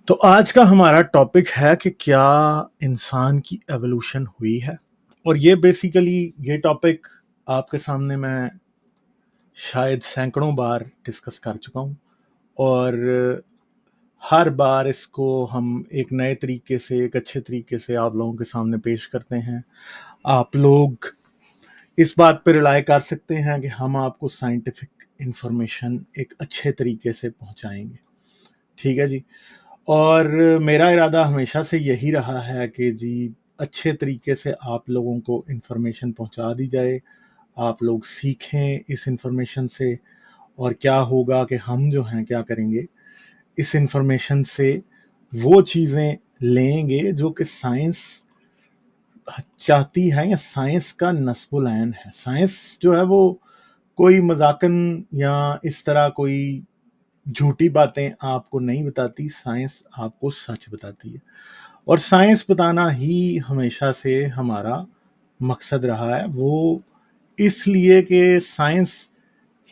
तो आज का हमारा टॉपिक है कि क्या इंसान की एवोल्यूशन हुई है। और ये बेसिकली ये टॉपिक आपके सामने मैं शायद सैकड़ों बार डिस्कस कर चुका हूँ। और हर बार इसको हम एक नए तरीके से, एक अच्छे तरीके से आप लोगों के सामने पेश करते हैं। आप लोग इस बात पर रिलाय कर सकते हैं कि हम आपको साइंटिफिक इंफॉर्मेशन एक अच्छे तरीके से पहुंचाएंगे। ठीक है जी। और मेरा इरादा हमेशा से यही रहा है कि जी अच्छे तरीके से आप लोगों को इन्फॉर्मेशन पहुंचा दी जाए, आप लोग सीखें इस इन्फॉर्मेशन से। और क्या होगा कि हम जो हैं क्या करेंगे, इस इन्फॉर्मेशन से वो चीज़ें लेंगे जो कि साइंस चाहती है या साइंस का नस्बुल ऐन है। साइंस जो है वो कोई मजाकन या इस तरह कोई झूठी बातें आपको नहीं बताती, साइंस आपको सच बताती है। और साइंस बताना ही हमेशा से हमारा मकसद रहा है। वो इसलिए कि साइंस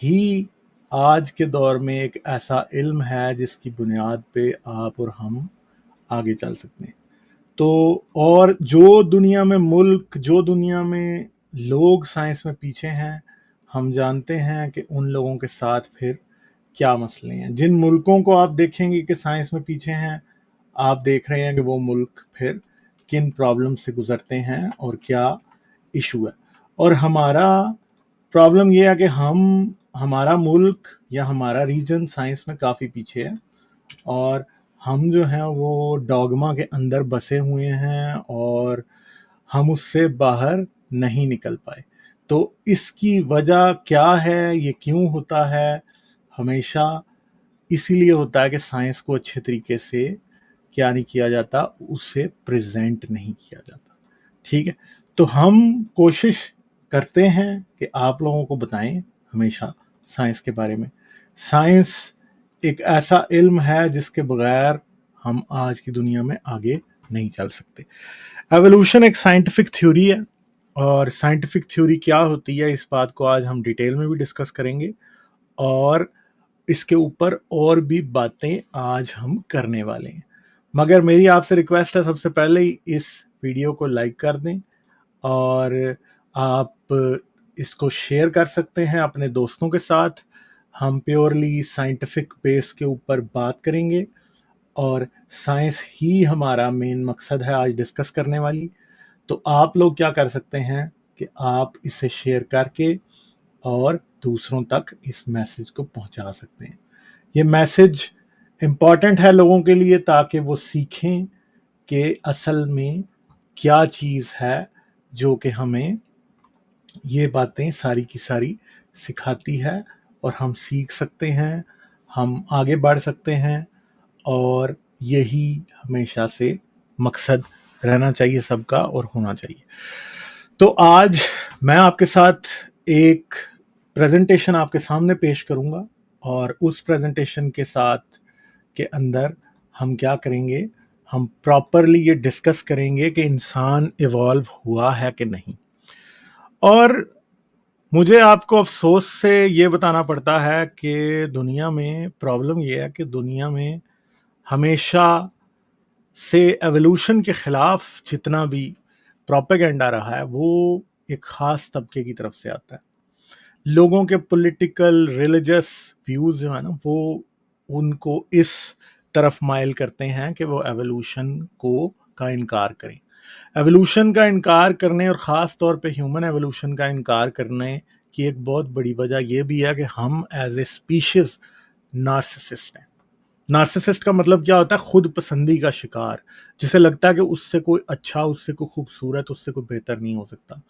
ही आज के दौर में एक ऐसा इल्म है जिसकी बुनियाद पे आप और हम आगे चल सकते हैं। तो और जो दुनिया में मुल्क, जो दुनिया में लोग साइंस में पीछे हैं, हम जानते हैं कि उन लोगों के साथ फिर क्या मसले हैं। जिन मुल्कों को आप देखेंगे कि साइंस में पीछे हैं, आप देख रहे हैं कि वो मुल्क फिर किन प्रॉब्लम से गुजरते हैं और क्या इशू है। और हमारा प्रॉब्लम ये है कि हमारा मुल्क या हमारा रीजन साइंस में काफ़ी पीछे है। और हम जो हैं वो डॉगमा के अंदर बसे हुए हैं और हम उससे बाहर नहीं निकल पाए। तो इसकी वजह क्या है, ये क्यों होता है? हमेशा इसीलिए होता है कि साइंस को अच्छे तरीके से क्या नहीं किया जाता, उसे प्रेजेंट नहीं किया जाता। ठीक है। तो हम कोशिश करते हैं कि आप लोगों को बताएं हमेशा साइंस के बारे में। साइंस एक ऐसा इल्म है जिसके बगैर हम आज की दुनिया में आगे नहीं चल सकते। एवोल्यूशन एक साइंटिफिक थ्योरी है। और साइंटिफिक थ्योरी क्या होती है, इस बात को आज हम डिटेल में भी डिस्कस करेंगे। और इसके ऊपर और भी बातें आज हम करने वाले हैं। मगर मेरी आपसे रिक्वेस्ट है, सबसे पहले ही इस वीडियो को लाइक कर दें। और आप इसको शेयर कर सकते हैं अपने दोस्तों के साथ। हम प्योरली साइंटिफिक बेस के ऊपर बात करेंगे और साइंस ही हमारा मेन मकसद है आज डिस्कस करने वाली। तो आप लोग क्या कर सकते हैं कि आप इसे शेयर करके और दूसरों तक इस मैसेज को पहुंचा सकते हैं। ये मैसेज इम्पॉर्टेंट है लोगों के लिए ताकि वो सीखें कि असल में क्या चीज़ है जो कि हमें ये बातें सारी की सारी सिखाती है। और हम सीख सकते हैं, हम आगे बढ़ सकते हैं। और यही हमेशा से मकसद रहना चाहिए सबका और होना चाहिए। तो आज मैं आपके साथ एक प्रेजेंटेशन आपके सामने पेश करूंगा। और उस प्रेजेंटेशन के साथ के अंदर हम क्या करेंगे, हम प्रॉपरली ये डिस्कस करेंगे कि इंसान इवॉल्व हुआ है कि नहीं। और मुझे आपको अफसोस से ये बताना पड़ता है कि दुनिया में प्रॉब्लम ये है कि दुनिया में हमेशा से एवोल्यूशन के खिलाफ जितना भी प्रोपेगेंडा रहा है वो एक ख़ास तबके की तरफ से आता है। लोगों के पॉलिटिकल रिलीजियस व्यूज़ जो है ना, वो उनको इस तरफ माइल करते हैं कि वो एवोल्यूशन को का इनकार करें। एवोल्यूशन का इनकार करने और ख़ास तौर पे ह्यूमन एवोल्यूशन का इनकार करने की एक बहुत बड़ी वजह ये भी है कि हम एज ए स्पीशीज़ नार्सिसिस्ट हैं। नार्सिसिस्ट का मतलब क्या होता है? खुद पसंदी का शिकार, जिसे लगता है कि उससे कोई अच्छा, उससे कोई खूबसूरत, उससे कोई बेहतर नहीं हो सकता।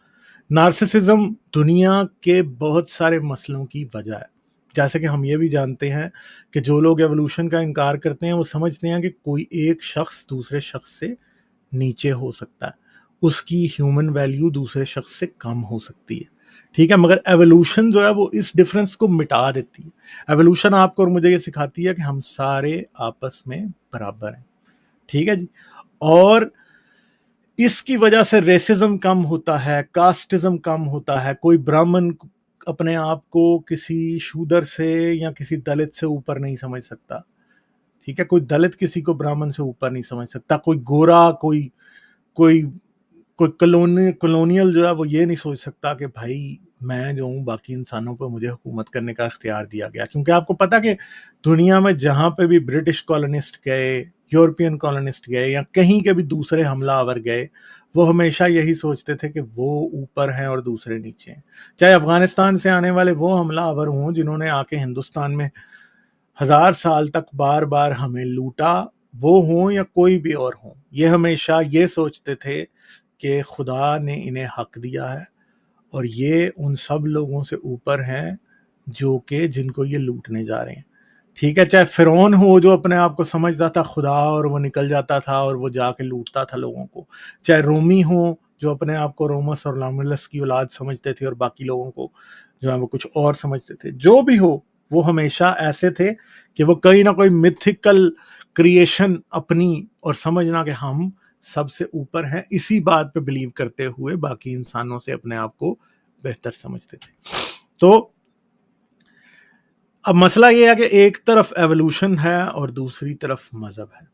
नार्सिसिज्म दुनिया के बहुत सारे मसलों की वजह है। जैसे कि हम ये भी जानते हैं कि जो लोग एवोल्यूशन का इनकार करते हैं वो समझते हैं कि कोई एक शख्स दूसरे शख्स से नीचे हो सकता है, उसकी ह्यूमन वैल्यू दूसरे शख्स से कम हो सकती है। ठीक है। मगर एवोल्यूशन जो है वो इस डिफरेंस को मिटा देती है। एवोल्यूशन आपको और मुझे ये सिखाती है कि हम सारे आपस में बराबर हैं। ठीक है जी। और इसकी वजह से रेसिज्म कम होता है, कास्टिज्म कम होता है। कोई ब्राह्मण अपने आप को किसी शूदर से या किसी दलित से ऊपर नहीं समझ सकता। ठीक है, कोई दलित किसी को ब्राह्मण से ऊपर नहीं समझ सकता, कोई गोरा, कोई कोई कोई कॉलोनियल जो है वो ये नहीं सोच सकता कि भाई मैं जो हूँ बाकी इंसानों पर मुझे हुकूमत करने का इख्तियार दिया गया। क्योंकि आपको पता कि दुनिया में जहाँ पे भी ब्रिटिश कॉलोनिस्ट गए, यूरोपियन कॉलोनिस्ट गए या कहीं के भी दूसरे हमलावर गए, वो हमेशा यही सोचते थे कि वो ऊपर हैं और दूसरे नीचे हैं। चाहे अफगानिस्तान से आने वाले वो हमलावर हों जिन्होंने आके हिंदुस्तान में 1000 साल तक बार बार हमें लूटा, वो हों या कोई भी और हों, ये हमेशा ये सोचते थे कि खुदा ने इन्हें हक दिया है और ये उन सब लोगों से ऊपर हैं जो कि जिनको ये लूटने जा रहे हैं। ठीक है, चाहे फिरौन हो जो अपने आप को समझता था खुदा और वो निकल जाता था और वो जाके लूटता था लोगों को, चाहे रोमी हो जो अपने आप को रोमस और लामुलस की औलाद समझते थे और बाकी लोगों को जो है वो कुछ और समझते थे, जो भी हो वो हमेशा ऐसे थे कि वो कहीं ना कोई मिथिकल क्रिएशन अपनी और समझना कि हम सबसे ऊपर हैं, इसी बात पे बिलीव करते हुए बाकी इंसानों से अपने आप को बेहतर समझते थे। तो अब मसला ये है कि एक तरफ एवोल्यूशन है और दूसरी तरफ मजहब है।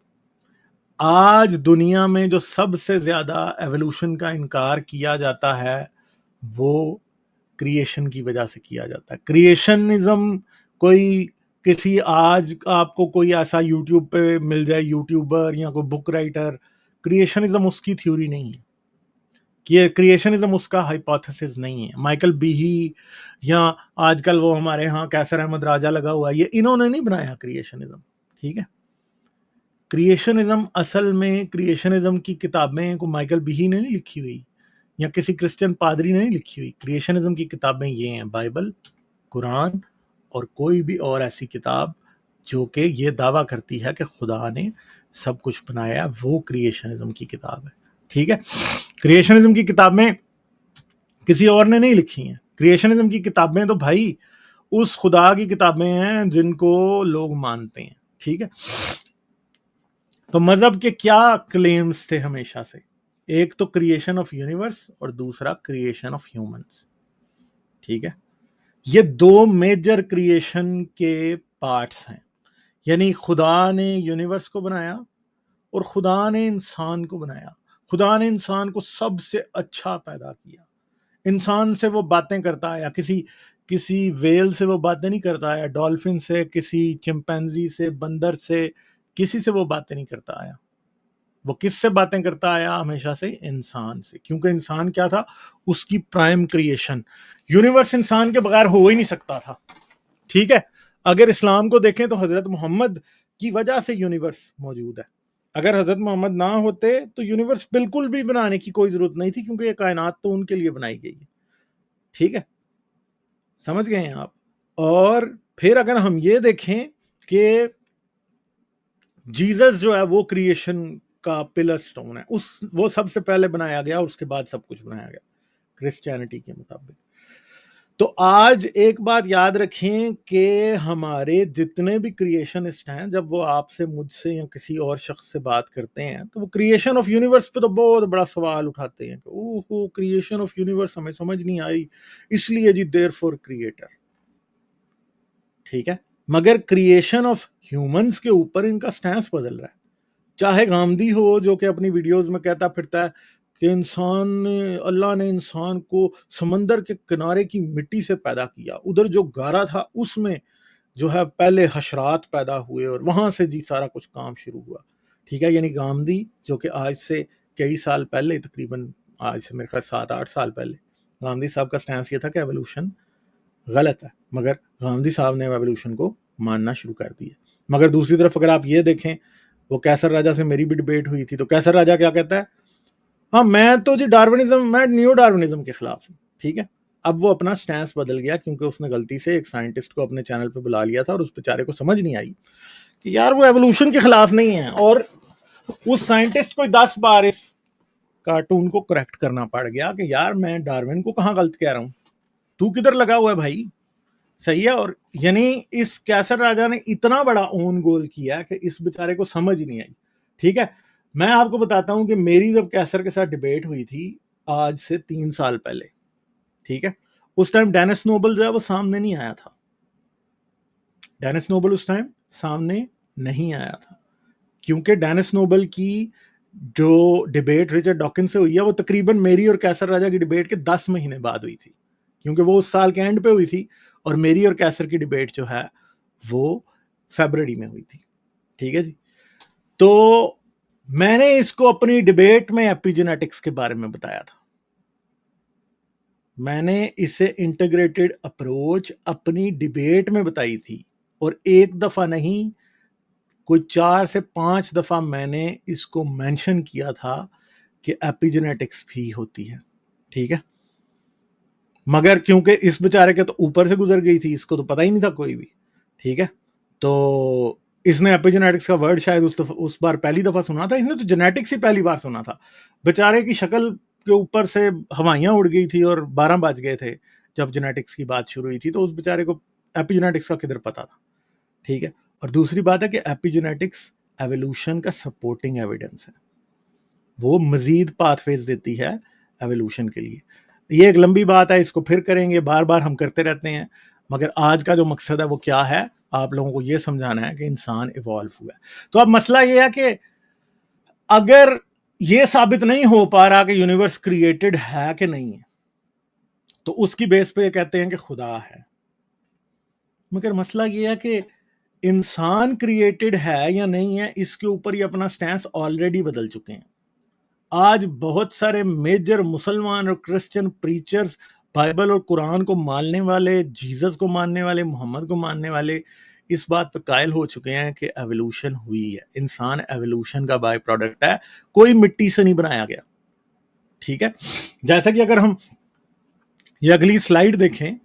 आज दुनिया में जो सबसे ज्यादा एवोल्यूशन का इनकार किया जाता है वो क्रिएशन की वजह से किया जाता है। क्रिएशनिज्म कोई किसी आज आपको कोई ऐसा यूट्यूब पे मिल जाए यूट्यूबर या कोई बुक राइटर, क्रिएशनिज्म उसकी थ्योरी नहीं है, कि क्रिएशनिज्म उसका हाइपोथेसिस नहीं है। माइकल बीही या आजकल वो हमारे यहाँ कैसर अहमद राजा लगा हुआ है, ये इन्होंने नहीं बनाया क्रिएशनिज्म। ठीक है, क्रिएशनिज्म असल में क्रिएशनिज्म की किताबें को माइकल बीही ने नहीं लिखी हुई या किसी क्रिश्चियन पादरी ने नहीं लिखी हुई। क्रिएशनिज्म की किताबें ये हैं, बाइबल, कुरान और कोई भी और ऐसी किताब जो कि ये दावा करती है कि खुदा ने सब कुछ बनाया, वो क्रिएशनिज्म की किताब है। ठीक है, क्रिएशनिज्म की किताबें किसी और ने नहीं लिखी हैं। क्रिएशनिज्म की किताबें तो भाई उस खुदा की किताबें हैं जिनको लोग मानते हैं। ठीक है, तो मजहब के क्या क्लेम्स थे हमेशा से? एक तो क्रिएशन ऑफ यूनिवर्स और दूसरा क्रिएशन ऑफ ह्यूमंस। ठीक है, ये दो मेजर क्रिएशन के पार्ट्स हैं, यानी खुदा ने यूनिवर्स को बनाया और खुदा ने इंसान को बनाया। खुदा ने इंसान को सबसे अच्छा पैदा किया, इंसान से वो बातें करता आया, किसी किसी वेल से वो बातें नहीं करता आया, डॉल्फिन से, किसी चिंपैंजी से, बंदर से, किसी से वो बातें नहीं करता आया। वो किससे बातें करता आया? हमेशा से इंसान से, क्योंकि इंसान क्या था? उसकी प्राइम क्रिएशन। यूनिवर्स इंसान के बगैर हो ही नहीं सकता था। ठीक है, अगर इस्लाम को देखें तो हजरत मोहम्मद की वजह से यूनिवर्स मौजूद है। अगर हजरत मोहम्मद ना होते तो यूनिवर्स बिल्कुल भी बनाने की कोई जरूरत नहीं थी, क्योंकि ये कायनात तो उनके लिए बनाई गई है। ठीक है, समझ गए हैं आप? और फिर अगर हम ये देखें कि जीसस जो है वो क्रिएशन का पिलर स्टोन है, उस वो सबसे पहले बनाया गया, उसके बाद सब कुछ बनाया गया क्रिश्चियनिटी के मुताबिक। तो आज एक बात याद रखें कि हमारे जितने भी क्रिएशनिस्ट हैं, जब वो आपसे, मुझसे या किसी और शख्स से बात करते हैं तो वो क्रिएशन ऑफ यूनिवर्स पे तो बहुत बड़ा सवाल उठाते हैं कि ओहो क्रिएशन ऑफ यूनिवर्स हमें समझ नहीं आई, इसलिए जी देयरफॉर क्रिएटर। ठीक है, मगर क्रिएशन ऑफ ह्यूमंस के ऊपर इनका स्टैंस बदल रहा है। चाहे गांधी हो जो कि अपनी वीडियोस में कहता फिरता है कि इंसान ने, अल्लाह ने इंसान को समंदर के किनारे की मिट्टी से पैदा किया, उधर जो गारा था उसमें जो है पहले हशरात पैदा हुए और वहां से जी सारा कुछ काम शुरू हुआ। ठीक है, यानी गांधी जो कि आज से कई साल पहले, तकरीबन आज से मेरे ख्याल 7-8 साल पहले, गांधी साहब का स्टैंस ये था कि एवोल्यूशन गलत है, मगर गांधी साहब ने एवोल्यूशन को मानना शुरू कर दिया। मगर दूसरी तरफ अगर आप ये देखें, वो कैसर राजा से मेरी भी डिबेट हुई थी, तो कैसर राजा क्या कहता है? हाँ मैं तो जी डार्विनिज्म, मैं न्यू डार्विनिज्म के खिलाफ हूँ। ठीक है, अब वो अपना स्टैंस बदल गया क्योंकि उसने गलती से एक साइंटिस्ट को अपने चैनल पे बुला लिया था और उस बेचारे को समझ नहीं आई कि यार वो एवोल्यूशन के खिलाफ नहीं है, और उस साइंटिस्ट को 10 बार इस कार्टून को करेक्ट करना पड़ गया कि यार मैं डार्विन को कहाँ गलत कह रहा हूँ, तू किधर लगा हुआ है भाई, सही है। और यानी इस कैसर राजा ने इतना बड़ा ओन गोल किया कि इस बेचारे को समझ ही नहीं आई। ठीक है, मैं आपको बताता हूं कि मेरी जब कैसर के साथ डिबेट हुई थी आज से 3 साल पहले, ठीक है, उस टाइम डेनिस नोबल जो है वो सामने नहीं आया था। डेनिस नोबल उस टाइम सामने नहीं आया था, क्योंकि डेनिस नोबल की जो डिबेट रिचर्ड डॉकिंस से हुई है वो तकरीबन मेरी और कैसर राजा की डिबेट के 10 महीने बाद हुई थी, क्योंकि वो उस साल के एंड पे हुई थी, और मेरी और कैसर की डिबेट जो है वो फरवरी में हुई थी। ठीक है जी। तो मैंने इसको अपनी डिबेट में एपिजेनेटिक्स के बारे में बताया था। मैंने इसे इंटीग्रेटेड अप्रोच अपनी डिबेट में बताई थी, और एक दफा नहीं, कोई 4 से 5 दफा मैंने इसको मेंशन किया था कि एपिजेनेटिक्स भी होती है। ठीक है, मगर क्योंकि इस बेचारे के तो ऊपर से गुजर गई थी, इसको तो पता ही नहीं था कोई भी। ठीक है, तो इसने एपिजेनेटिक्स का वर्ड शायद उस बार पहली दफा सुना था, इसने तो जेनेटिक्स ही पहली बार सुना था। बेचारे की शक्ल के ऊपर से हवाइयां उड़ गई थी और 12 बज गए थे जब जेनेटिक्स की बात शुरू हुई थी, तो उस बेचारे को एपिजेनेटिक्स का किधर पता था। ठीक है, और दूसरी बात है कि एपिजेनेटिक्स एवोल्यूशन का सपोर्टिंग एविडेंस है, वो मजीद पाथवेज देती है एवोल्यूशन के लिए। ये एक लंबी बात है, इसको फिर करेंगे, बार बार हम करते रहते हैं, मगर आज का जो मकसद है वो क्या है, आप लोगों को ये समझाना है कि इंसान इवॉल्व हुआ है। तो अब मसला ये है कि अगर ये साबित नहीं हो पा रहा कि यूनिवर्स क्रिएटेड है कि नहीं है, तो उसकी बेस पे कहते हैं कि खुदा है। मगर मसला ये है कि इंसान क्रिएटेड है या नहीं है, इसके ऊपर ही अपना स्टैंस ऑलरेडी बदल चुके हैं। आज बहुत सारे मेजर मुसलमान और क्रिश्चियन प्रीचर्स बाइबल और कुरान को मानने वाले, जीसस को मानने वाले, मोहम्मद को मानने वाले इस बात पर कायल हो चुके हैं कि एवोल्यूशन हुई है, इंसान एवोल्यूशन का बाय प्रोडक्ट है, कोई मिट्टी से नहीं बनाया गया। ठीक है, जैसा कि अगर हम ये अगली स्लाइड देखें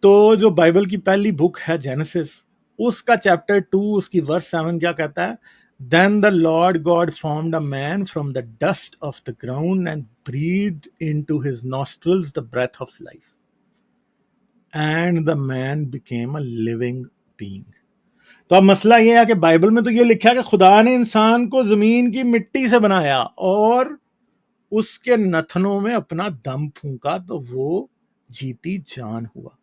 तो जो बाइबल की पहली बुक है जेनेसिस, उसका चैप्टर 2 उसकी वर्स 7 क्या कहता है? Then the Lord God formed a man from the dust of the ground and breathed into his nostrils the breath of life. And the man became a living being. तो अब मसला यह है कि बाइबल में तो ये लिखा है कि खुदा ने इंसान को जमीन की मिट्टी से बनाया और उसके नथनों में अपना दम फूंका तो वो जीती जान हुआ।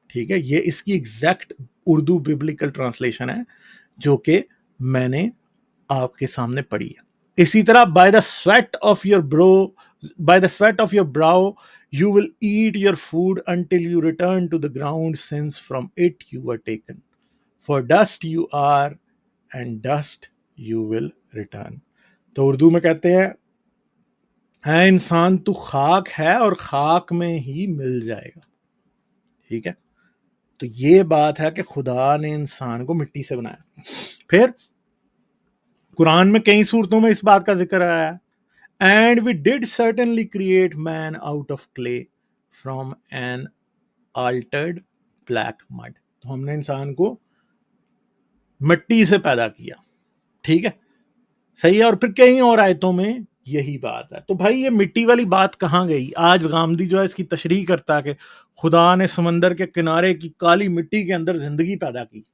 ठीक है, ये इसकी एग्जैक्ट उर्दू बिब्लिकल ट्रांसलेशन है जो कि मैंने आपके सामने पढ़ी है। इसी तरह by the sweat of your brow you will eat your food until you return to the ground, since from it you were taken, for dust you are and dust you will return। तो उर्दू में कहते हैं, है इंसान तू खाक है और खाक में ही मिल जाएगा। ठीक है, तो ये बात है कि खुदा ने इंसान को मिट्टी से बनाया। फिर कुरान में कई सूरतों में इस बात का जिक्र आया है, and we did certainly create man out of clay from an altered black mud. तो हमने इंसान को मिट्टी से पैदा किया। ठीक है, सही है। और फिर कई और आयतों में यही बात है। तो भाई ये मिट्टी वाली बात कहाँ गई? आज गामदी जो है इसकी तशरीह करता है कि खुदा ने समंदर के किनारे की काली मिट्टी के अंदर जिंदगी पैदा की।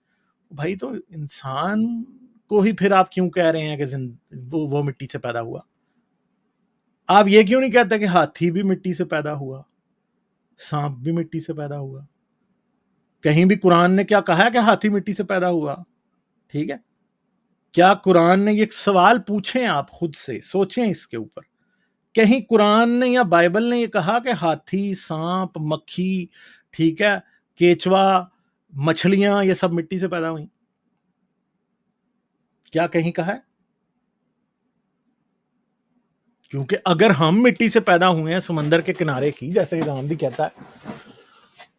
भाई तो इंसान को ही फिर आप क्यों कह रहे हैं कि वो मिट्टी से पैदा हुआ? आप ये क्यों नहीं कहते कि हाथी भी मिट्टी से पैदा हुआ, सांप भी मिट्टी से पैदा हुआ? कहीं भी कुरान ने क्या कहा है कि हाथी मिट्टी से पैदा हुआ? ठीक है, क्या कुरान ने ये सवाल पूछे? आप खुद से सोचें इसके ऊपर। कहीं कुरान ने या बाइबल ने ये कहा कि हाथी, सांप, मक्खी, ठीक है, केचवा, मछलियां, ये सब मिट्टी से पैदा हुई? क्या कहीं कहा है? क्योंकि अगर हम मिट्टी से पैदा हुए हैं समंदर के किनारे की, जैसे गांधी कहता है,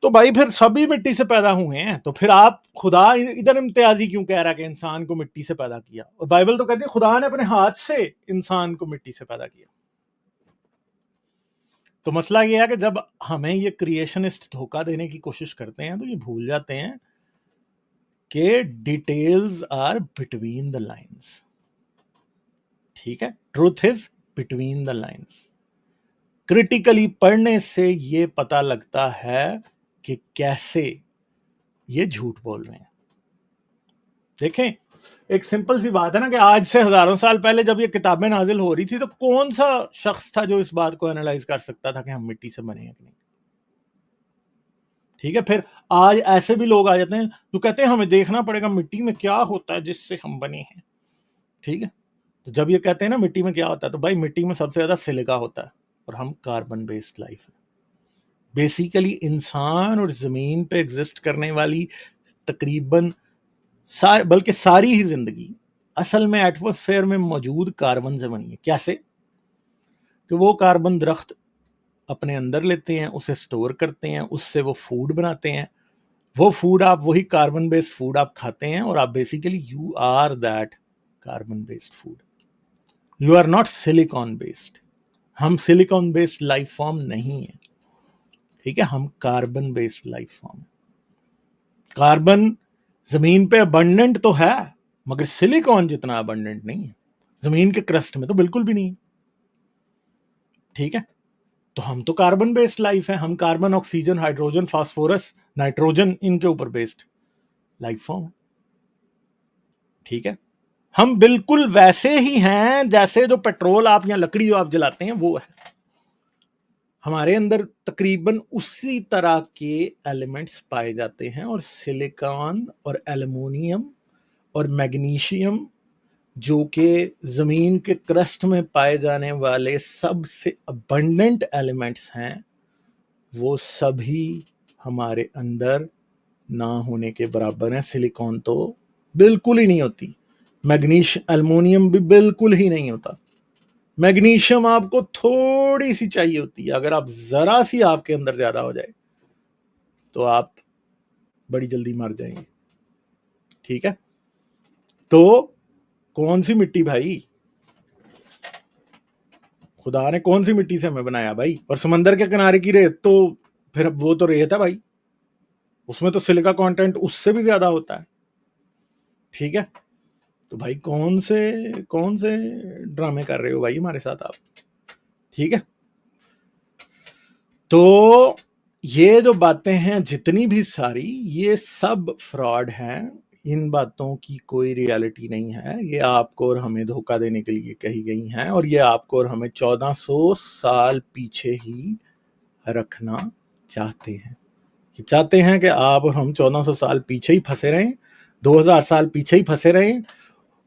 तो भाई फिर सभी मिट्टी से पैदा हुए हैं। तो फिर आप खुदा इधर इम्तियाजी क्यों कह रहा है कि इंसान को मिट्टी से पैदा किया? और बाइबल तो कहती है खुदा ने अपने हाथ से इंसान को मिट्टी से पैदा किया। तो मसला ये है कि जब हमें ये क्रिएशनिस्ट धोखा देने की कोशिश करते हैं तो ये भूल जाते हैं कि details are between the lines. ठीक है, truth is between the lines. Critically पढ़ने से ये पता लगता है कि कैसे ये झूठ बोल रहे हैं। देखें, एक सिंपल सी बात है ना कि आज से हजारों साल पहले जब ये किताबें नाजिल हो रही थी तो कौन सा शख्स था जो इस बात को एनालाइज कर सकता था कि हम मिट्टी से बने हैं कि नहीं? ठीक है, फिर आज ऐसे भी लोग आ जाते हैं जो कहते हैं हमें देखना पड़ेगा मिट्टी में क्या होता है जिससे हम बने हैं, ठीक है। तो जब ये कहते हैं ना मिट्टी में क्या होता है, तो भाई मिट्टी में सबसे ज्यादा सिलिका होता है और हम कार्बन बेस्ड लाइफ है। बेसिकली इंसान और जमीन पे एग्जिस्ट करने वाली तकरीबन बल्कि सारी ही जिंदगी असल में एटमॉस्फेयर में मौजूद कार्बन से बनी है। कैसे? कि वो कार्बन दरख्त अपने अंदर लेते हैं, उसे स्टोर करते हैं, उससे वो फूड बनाते हैं। वो फूड आप वही कार्बन बेस्ड फूड आप खाते हैं और आप basically you are that carbon based food. You are not silicon based. हम सिलिकॉन बेस्ड लाइफ फॉर्म नहीं है, ठीक है, हम carbon based life form. Carbon जमीन पे अबंडेंट तो है मगर सिलिकॉन जितना अबंडेंट नहीं है, जमीन के क्रस्ट में तो बिल्कुल भी नहीं, ठीक है। तो हम तो कार्बन बेस्ड लाइफ है, हम carbon, oxygen, hydrogen, phosphorus, nitrogen, इनके ऊपर बेस्ड लाइफ फॉर्म है, ठीक है। हम बिल्कुल वैसे ही हैं जैसे जो पेट्रोल आप या लकड़ी जो आप जलाते हैं वो है। हमारे अंदर तकरीबन उसी तरह के एलिमेंट्स पाए जाते हैं और सिलिकॉन और एल्युमिनियम और मैग्नीशियम जो कि जमीन के क्रस्ट में पाए जाने वाले सबसे अबंडेंट एलिमेंट्स हैं, वो सभी हमारे अंदर ना होने के बराबर है। सिलिकॉन तो बिल्कुल ही नहीं होती, एल्युमिनियम भी बिल्कुल ही नहीं होता। मैग्नीशियम आपको थोड़ी सी चाहिए होती है, अगर आप जरा सी आपके अंदर ज्यादा हो जाए तो आप बड़ी जल्दी मर जाएंगे, ठीक है। तो कौन सी मिट्टी भाई, खुदा ने कौन सी मिट्टी से हमें बनाया भाई? और समंदर के किनारे की रेत तो फिर वो तो रेत है भाई, उसमें तो सिलिका कंटेंट उससे भी ज्यादा होता है, ठीक है। तो भाई कौन से ड्रामे कर रहे हो भाई हमारे साथ आप, ठीक है। तो ये जो बातें हैं जितनी भी सारी, ये सब फ्रॉड हैं। इन बातों की कोई रियलिटी नहीं है, ये आपको और हमें धोखा देने के लिए कही गई हैं और ये आपको और हमें 1400 साल पीछे ही रखना चाहते हैं। ये चाहते हैं कि आप और हम 1400 साल पीछे ही फंसे रहें, 2000 साल पीछे ही फंसे रहें।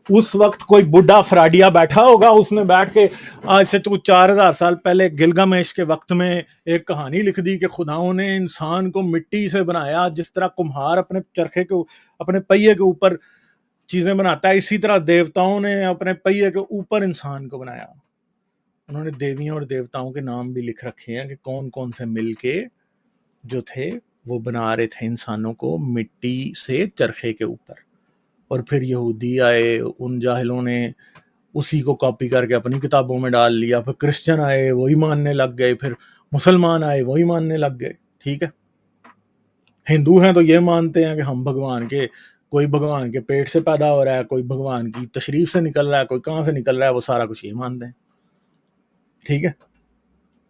उस वक्त कोई बुढ़ा फराडिया बैठा होगा, उसने बैठ के आज से तो 4000 साल पहले गिलगामेश के वक्त में एक कहानी लिख दी कि खुदाओं ने इंसान को मिट्टी से बनाया। जिस तरह कुम्हार अपने चरखे के, अपने पहिए के ऊपर चीजें बनाता है, इसी तरह देवताओं ने अपने पहिए के ऊपर इंसान को बनाया। उन्होंने देवियों और देवताओं के नाम भी लिख रखे हैं कि कौन कौन से मिलके जो थे वो बना रहे थे इंसानों को मिट्टी से चरखे के ऊपर। और फिर यहूदी आए, उन जाहिलों ने उसी को कॉपी करके अपनी किताबों में डाल लिया। फिर क्रिश्चियन आए, वही मानने लग गए। फिर मुसलमान आए, वही मानने लग गए, ठीक है। हिंदू हैं तो ये मानते हैं कि हम भगवान के, कोई भगवान के पेट से पैदा हो रहा है, कोई भगवान की तशरीफ से निकल रहा है, कोई कहाँ से निकल रहा है, वो सारा कुछ ये मानते हैं, ठीक है।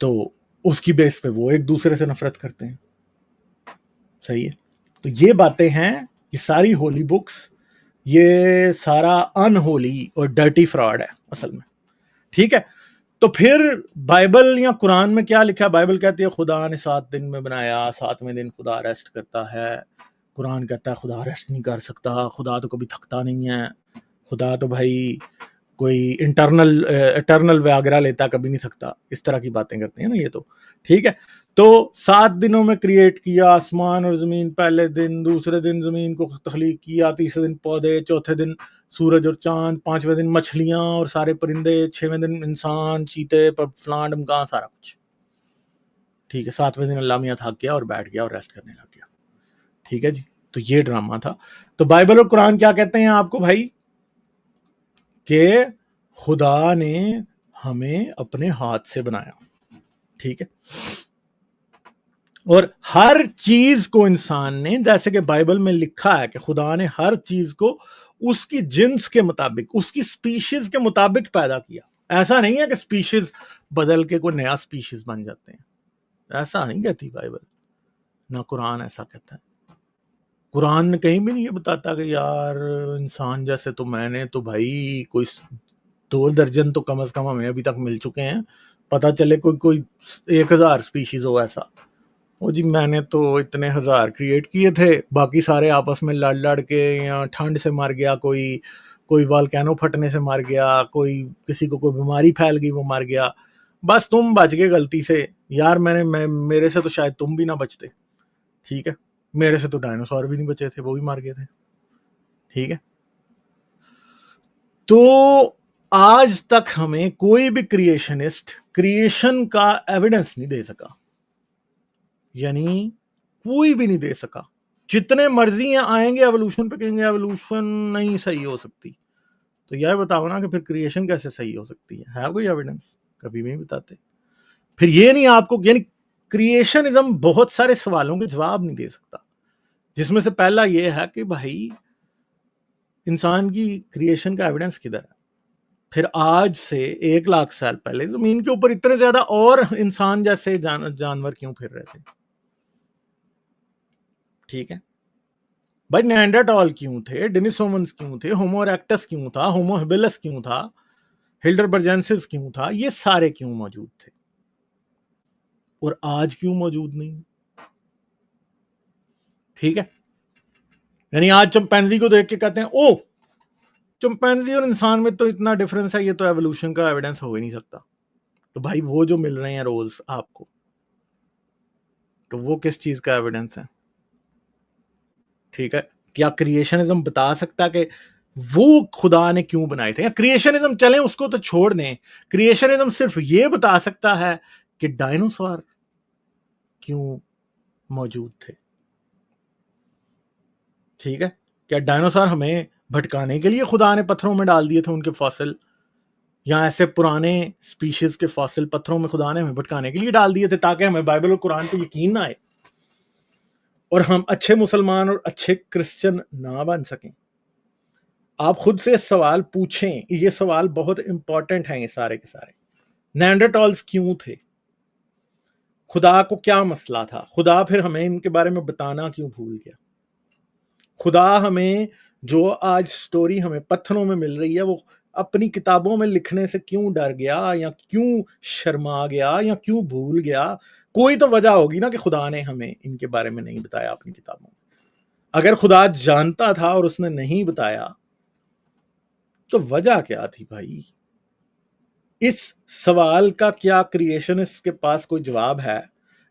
तो उसकी बेस पे वो एक दूसरे से नफरत करते हैं, सही है। तो ये बातें हैं, ये सारी होली बुक्स, ये सारा अनहोली और डर्टी फ्रॉड है असल में, ठीक है। तो फिर बाइबल या कुरान में क्या लिखा है? बाइबल कहती है खुदा ने 7 दिन में बनाया, 7वें दिन खुदा रेस्ट करता है। कुरान कहता है खुदा रेस्ट नहीं कर सकता, खुदा तो कभी थकता नहीं है, खुदा तो भाई कोई इटर्नल व्यागरा लेता, कभी नहीं थकता। इस तरह की बातें करते हैं ना ये, तो ठीक है। तो 7 दिनों में क्रिएट किया आसमान और जमीन, पहले दिन, दूसरे दिन जमीन को तख्लीक किया, तीसरे दिन पौधे, चौथे दिन सूरज और चांद, 5वें दिन मछलियां और सारे परिंदे, 6वें दिन इंसान, चीते, फलां ढमकां, सारा कुछ, ठीक है। 7वें दिन अल्लाह मियां थक गया और बैठ गया और रेस्ट करने लग गया, ठीक है जी। तो ये ड्रामा था। तो बाइबल और कुरान क्या कहते हैं आपको भाई? कि खुदा ने हमें अपने हाथ से बनाया, ठीक है। और हर चीज को इंसान ने, जैसे कि बाइबल में लिखा है कि खुदा ने हर चीज को उसकी जिन्स के मुताबिक, उसकी स्पीशीज के मुताबिक पैदा किया। ऐसा नहीं है कि स्पीशीज बदल के कोई नया स्पीशीज बन जाते हैं, ऐसा नहीं कहती बाइबल, ना कुरान ऐसा कहता है। कुरान ने कहीं भी नहीं ये बताता कि यार इंसान जैसे तो मैंने तो भाई कोई 2 दर्जन तो कम से कम हमें अभी तक मिल चुके हैं, पता चले कोई 1000 स्पीशीज हो ऐसा। ओ जी मैंने तो इतने हजार क्रिएट किए थे, बाकी सारे आपस में लड़ लड़ के, या ठंड से मर गया कोई, कोई वॉल्केनो फटने से मर गया, कोई किसी को कोई बीमारी फैल गई वो मर गया, बस तुम बच गए गलती से। यार मेरे से तो शायद तुम भी ना बचते। ठीक है, मेरे से तो डायनासोर भी नहीं बचे थे, वो भी मर गए थे। ठीक है, तो आज तक हमें कोई भी क्रिएशनिस्ट क्रिएशन का एविडेंस नहीं दे सका, यानी कोई भी नहीं दे सका। जितने मर्जी आएंगे एवोल्यूशन पे कहेंगे एवोल्यूशन नहीं सही हो सकती, तो यह बताओ ना कि फिर क्रिएशन कैसे सही हो सकती है कोई एविडेंस? कभी भी नहीं बताते। फिर ये नहीं आपको, यानी क्रिएशनिज्म बहुत सारे सवालों के जवाब नहीं दे सकता, जिसमें से पहला ये है कि भाई इंसान की क्रिएशन का एविडेंस किधर है? फिर आज से 1 लाख साल पहले जमीन के ऊपर इतने ज्यादा और इंसान जैसे जानवर क्यों फिर रहे थे? ठीक है भाई, नेएंडरटॉल क्यों थे, डेनिसोवंस क्यों थे, होमो इरेक्टस क्यों था, होमो हेबिलस क्यों था, हिल्डरबर्जेंसिस क्यों था, ये सारे क्यों मौजूद थे और आज क्यों मौजूद नहीं? ठीक है, यानी आज चिंपैंजी को देख के कहते हैं ओ चिंपैंजी और इंसान में तो इतना डिफरेंस है, ये तो एवोल्यूशन का एविडेंस हो ही नहीं सकता। तो भाई वो जो मिल रहे हैं रोज आपको, तो वो किस चीज का एविडेंस है? ठीक है, क्या क्रिएशनिज्म बता सकता कि वो खुदा ने क्यों बनाए थे? या क्रिएशनिज्म चले उसको तो छोड़ दें, क्रिएशनिज्म सिर्फ ये बता सकता है कि डायनासोर क्यों मौजूद थे। ठीक है, क्या डायनासोर हमें भटकाने के लिए खुदा ने पत्थरों में डाल दिए थे उनके फॉसिल, या ऐसे पुराने स्पीशीज के फॉसिल पत्थरों में खुदा ने हमें भटकाने के लिए डाल दिए थे ताकि हमें बाइबल और कुरान पे यकीन ना आए और हम अच्छे मुसलमान और अच्छे क्रिश्चियन ना बन सकें? आप खुद से सवाल पूछें, ये सवाल बहुत इंपॉर्टेंट है। ये सारे के सारे नेएंडरटॉल्स क्यों थे, खुदा को क्या मसला था, खुदा फिर हमें इनके बारे में बताना क्यों भूल गया, खुदा हमें जो आज स्टोरी हमें पत्थरों में मिल रही है वो अपनी किताबों में लिखने से क्यों डर गया, या क्यों शर्मा गया, या क्यों भूल गया? कोई तो वजह होगी ना कि खुदा ने हमें इनके बारे में नहीं बताया अपनी किताबों में। अगर खुदा जानता था और उसने नहीं बताया तो वजह क्या थी भाई? इस सवाल का क्या क्रिएशनिस्ट के पास कोई जवाब है?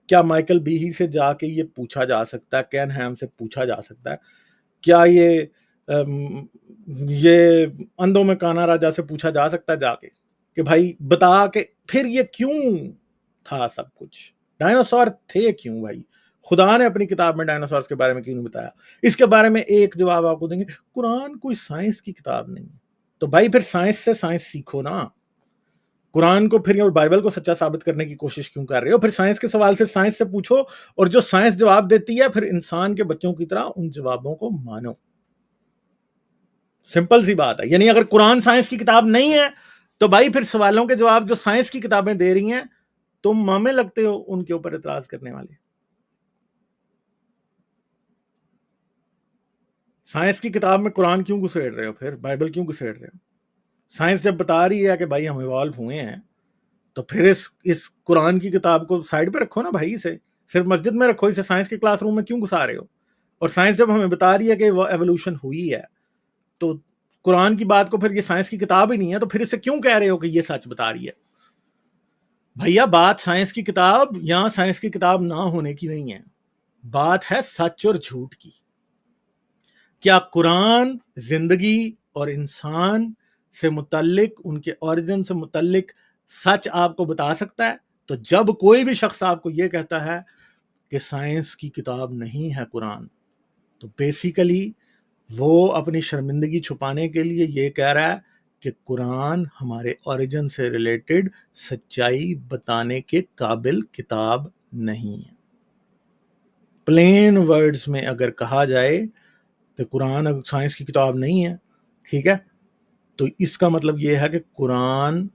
क्या माइकल बीही से जाके ये पूछा जा सकता है, कैन हैम से पूछा जा सकता है, क्या ये अंधों में काना राजा से पूछा जा सकता है जाके कि भाई बता के फिर ये क्यों था सब कुछ, डायनासोर थे क्यों भाई? खुदा ने अपनी किताब में डायनासोर के बारे में क्यों नहीं बताया? इसके बारे में एक जवाब आपको देंगे, कुरान कोई साइंस की किताब नहीं है। तो भाई फिर साइंस से साइंस सीखो ना, कुरान को फिर और बाइबल को सच्चा साबित करने की कोशिश क्यों कर रहे हो? फिर साइंस के सवाल सिर्फ साइंस से पूछो, और जो साइंस जवाब देती है फिर इंसान के बच्चों की तरह उन जवाबों को मानो। सिंपल सी बात है। यानी अगर कुरान साइंस की किताब नहीं है तो भाई फिर सवालों के जवाब जो साइंस की किताबें दे रही हैं तुम मामे लगते हो उनके ऊपर इतराज करने वाले। साइंस की किताब में कुरान क्यों घुसेड़ रहे हो, फिर बाइबल क्यों घुसेड़ रहे हो? साइंस जब बता रही है कि भाई हम इवॉल्व हुए हैं तो फिर इस कुरान की किताब को साइड पे रखो ना भाई, इसे सिर्फ मस्जिद में रखो, इसे साइंस के क्लासरूम में क्यों घुसा रहे हो? और साइंस जब हमें बता रही है कि वो एवोल्यूशन हुई है तो कुरान की बात को फिर ये साइंस की किताब ही नहीं है तो फिर इसे क्यों कह रहे हो कि ये सच बता रही है? भैया बात साइंस की किताब या साइंस की किताब ना होने की नहीं है, बात है सच और झूठ की। क्या कुरान जिंदगी और इंसान से मुतल्लिक, उनके ओरिजिन से मुतल्लिक सच आपको बता सकता है? तो जब कोई भी शख्स आपको यह कहता है कि साइंस की किताब नहीं है कुरान, तो बेसिकली वो अपनी शर्मिंदगी छुपाने के लिए ये कह रहा है कि कुरान हमारे ओरिजिन से रिलेटेड सच्चाई बताने के काबिल किताब नहीं है। प्लेन वर्ड्स में अगर कहा जाए तो कुरान अगर साइंस की किताब नहीं है, ठीक है, तो इसका मतलब यह है कि कुरान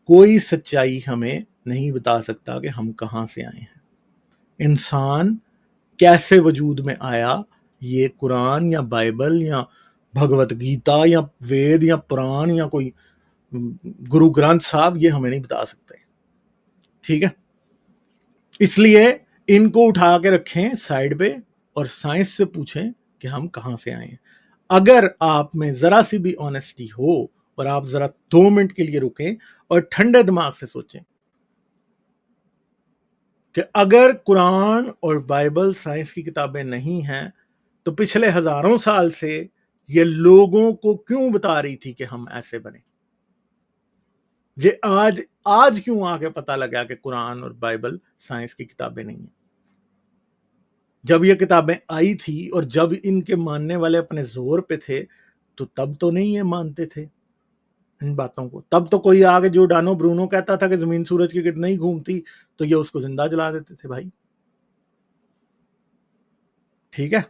कोई सच्चाई हमें नहीं बता सकता कि हम कहां से आए हैं, इंसान कैसे वजूद में आया, ये कुरान या बाइबल या भगवत गीता या वेद या पुराण या कोई गुरु ग्रंथ साहब ये हमें नहीं बता सकते। ठीक है, इसलिए इनको उठा के रखें साइड पे और साइंस से पूछें कि हम कहां से आए हैं। अगर आप में जरा सी भी ऑनेस्टी हो और आप जरा 2 मिनट के लिए रुकें और ठंडे दिमाग से सोचें कि अगर कुरान और बाइबल साइंस की किताबें नहीं हैं तो पिछले हजारों साल से ये लोगों को क्यों बता रही थी कि हम ऐसे बने। ये आज आज क्यों आके पता लगा कि कुरान और बाइबल साइंस की किताबें नहीं है। जब ये किताबें आई थी और जब इनके मानने वाले अपने जोर पे थे तो तब तो नहीं ये मानते थे इन बातों को। तब तो कोई आगे जो डानो ब्रूनो कहता था कि जमीन सूरज की गिर्द नहीं घूमती तो ये उसको जिंदा जला देते थे भाई। ठीक है,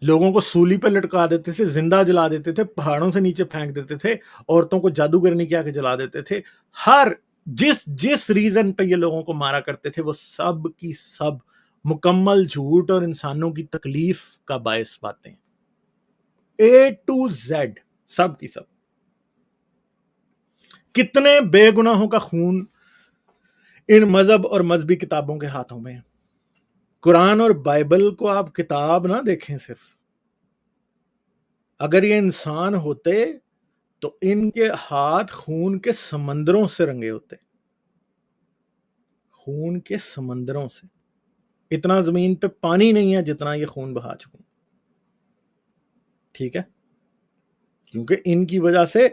लोगों को सूली पे लटका देते थे, जिंदा जला देते थे, पहाड़ों से नीचे फेंक देते थे, औरतों को जादूगरनी क्या के जला देते थे। हर जिस जिस रीजन पे ये लोगों को मारा करते थे वो सब की सब मुकम्मल झूठ और इंसानों की तकलीफ का बायस बातें, A to Z, सब की सब। कितने बेगुनाहों का खून इन मजहब और मजहबी किताबों के हाथों में है। कुरान और बाइबल को आप किताब ना देखें सिर्फ, अगर ये इंसान होते तो इनके हाथ खून के समंदरों से रंगे होते, खून के समंदरों से। इतना जमीन पे पानी नहीं है जितना ये खून बहा चुके। ठीक है, क्योंकि इनकी वजह से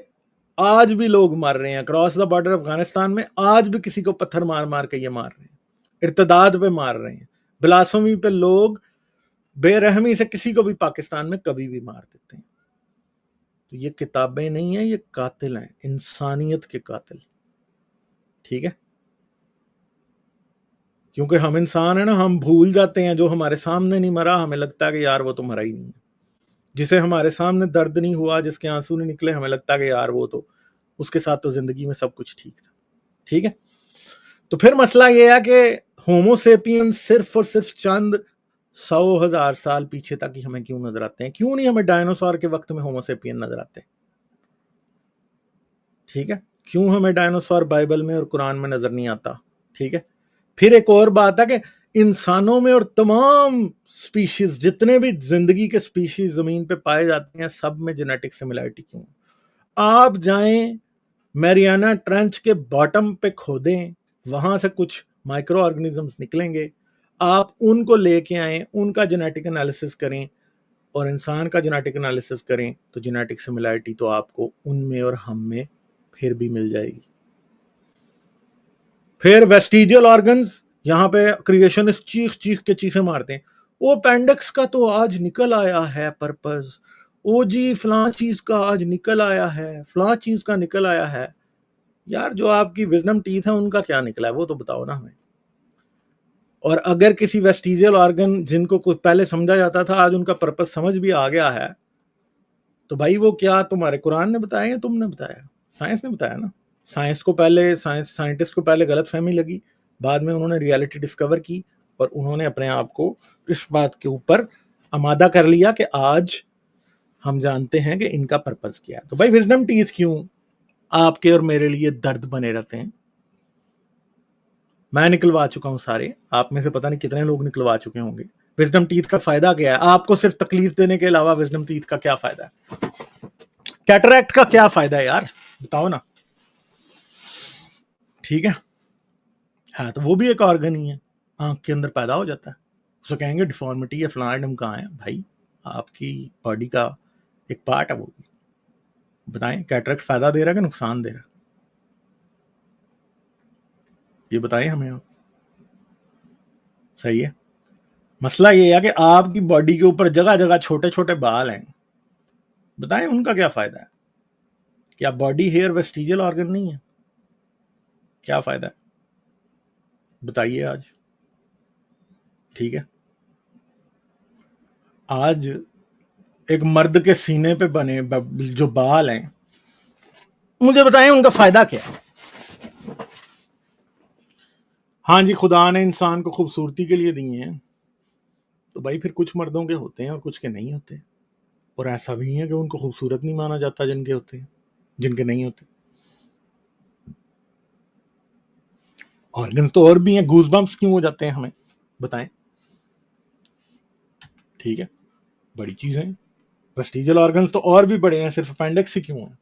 आज भी लोग मर रहे हैं क्रॉस द बॉर्डर अफगानिस्तान में। आज भी किसी को पत्थर मार मार के ये मार रहे हैं, इर्तदाद पे मार रहे हैं, ब्लास्फेमी पे लोग बेरहमी से किसी को भी पाकिस्तान में कभी भी मार देते हैं। तो ये किताबें नहीं है, ये कातिल हैं, इंसानियत के कातिल। ठीक है, क्योंकि हम इंसान है ना, हम भूल जाते हैं जो हमारे सामने नहीं मरा हमें लगता है कि यार वो तो मरा ही नहीं है। जिसे हमारे सामने दर्द नहीं हुआ, जिसके आंसू नहीं निकले, हमें लगता है कि यार वो तो उसके साथ तो जिंदगी में सब कुछ ठीक था। ठीक है, तो फिर मसला ये है कि होमोसेपियंस सिर्फ और सिर्फ चंद 100,000 साल पीछे तक ही हमें क्यों नजर आते हैं। क्यों नहीं हमें डायनासोर के वक्त में होमोसेपियन नजर आते। ठीक है, क्यों हमें डायनासोर बाइबल में और कुरान में नजर नहीं आता। ठीक है, फिर एक और बात है कि इंसानों में और तमाम स्पीशीज, जितने भी जिंदगी के स्पीशीज जमीन पे पाए जाते हैं, सब में जेनेटिक सिमिलरिटी क्यों। आप जाएं मैरियाना ट्रेंच के बॉटम पे खोदें, वहां से कुछ माइक्रो ऑर्गेनिजम्स निकलेंगे, आप उनको लेके आए, उनका जेनेटिक एनालिसिस करें और इंसान का जेनेटिक एनालिसिस करें तो जेनेटिक सिमिलरिटी तो आपको उनमें और हम में फिर भी मिल जाएगी। फिर वेस्टिजियल ऑर्गन्स, यहां पे क्रिएशनिस्ट चीख चीख के चीखे मारते हैं, वो अपेंडिक्स का तो आज निकल आया है पर्पस, ओ जी फलां चीज का आज निकल आया है, फलां चीज का निकल आया है। यार जो आपकी विजडम टीथ है उनका क्या निकला है वो तो बताओ ना हमें। और अगर किसी वेस्टिजियल ऑर्गन जिनको कुछ पहले समझा जाता था आज उनका पर्पस समझ भी आ गया है, तो भाई वो क्या तुम्हारे कुरान ने बताया या तुमने बताया? साइंस ने बताया ना। साइंस को पहले साइंटिस्ट को पहले गलत फहमी लगी, बाद में उन्होंने रियलिटी डिस्कवर की और उन्होंने अपने आप को इस बात के ऊपर आमादा कर लिया कि आज हम जानते हैं कि इनका पर्पस क्या है। तो भाई विजडम टीथ क्यों आपके और मेरे लिए दर्द बने रहते हैं? मैं निकलवा चुका हूं सारे, आप में से पता नहीं कितने लोग निकलवा चुके होंगे। विजडम टीथ का फायदा क्या है? आपको सिर्फ तकलीफ देने के अलावा विजडम टीथ का क्या फायदा है? कैटरैक्ट का क्या फायदा है यार, बताओ ना। ठीक है, हाँ तो वो भी एक ऑर्गन ही है, आंख के अंदर पैदा हो जाता है। उसको कहेंगे डिफॉर्मिटी या फ्लाइडम कहाँ है भाई, आपकी बॉडी का एक पार्ट है वो भी। बताएं कैटरैक्ट फायदा दे रहा है कि नुकसान दे रहा है, ये बताएं हमें आप। सही है, मसला ये है कि आपकी बॉडी के ऊपर जगह जगह छोटे छोटे बाल हैं, बताएं उनका क्या फायदा है? क्या बॉडी हेयर वेस्टिजियल ऑर्गन नहीं है? क्या फायदा है बताइए आज। ठीक है, आज एक मर्द के सीने पे बने जो बाल हैं, मुझे बताएं उनका फायदा क्या है? हाँ जी, खुदा ने इंसान को खूबसूरती के लिए दिए हैं, तो भाई फिर कुछ मर्दों के होते हैं और कुछ के नहीं होते। और ऐसा भी है कि उनको खूबसूरत नहीं माना जाता जिनके होते हैं, जिनके नहीं होते। ऑर्गन्स तो और भी हैं, गूजबम्प्स क्यों हो जाते हैं हमें, बताएं। ठीक है, बड़ी चीजें हैं। वेस्टिजियल ऑर्गन्स तो और भी बड़े हैं, सिर्फ अपेंडिक्स ही क्यों है।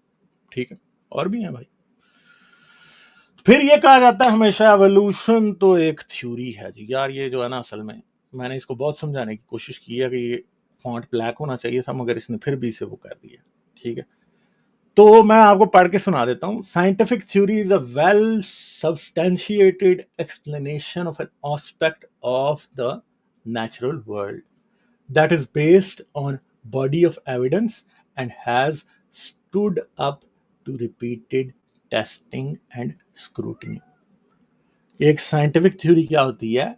ठीक है, और भी हैं भाई। फिर ये कहा जाता है हमेशा एवोल्यूशन तो एक थ्योरी है जी। यार ये जो है ना, असल में मैंने इसको बहुत समझाने की कोशिश की है कि ये फॉन्ट ब्लैक होना चाहिए था, मगर इसने फिर भी इसे वो कर दिया। ठीक है, तो मैं आपको पढ़ के सुना देता हूं। Scientific theory is a well substantiated explanation of an aspect of the natural world that is based on body of evidence and has stood up to repeated testing and scrutiny। एक साइंटिफिक थ्योरी क्या होती है,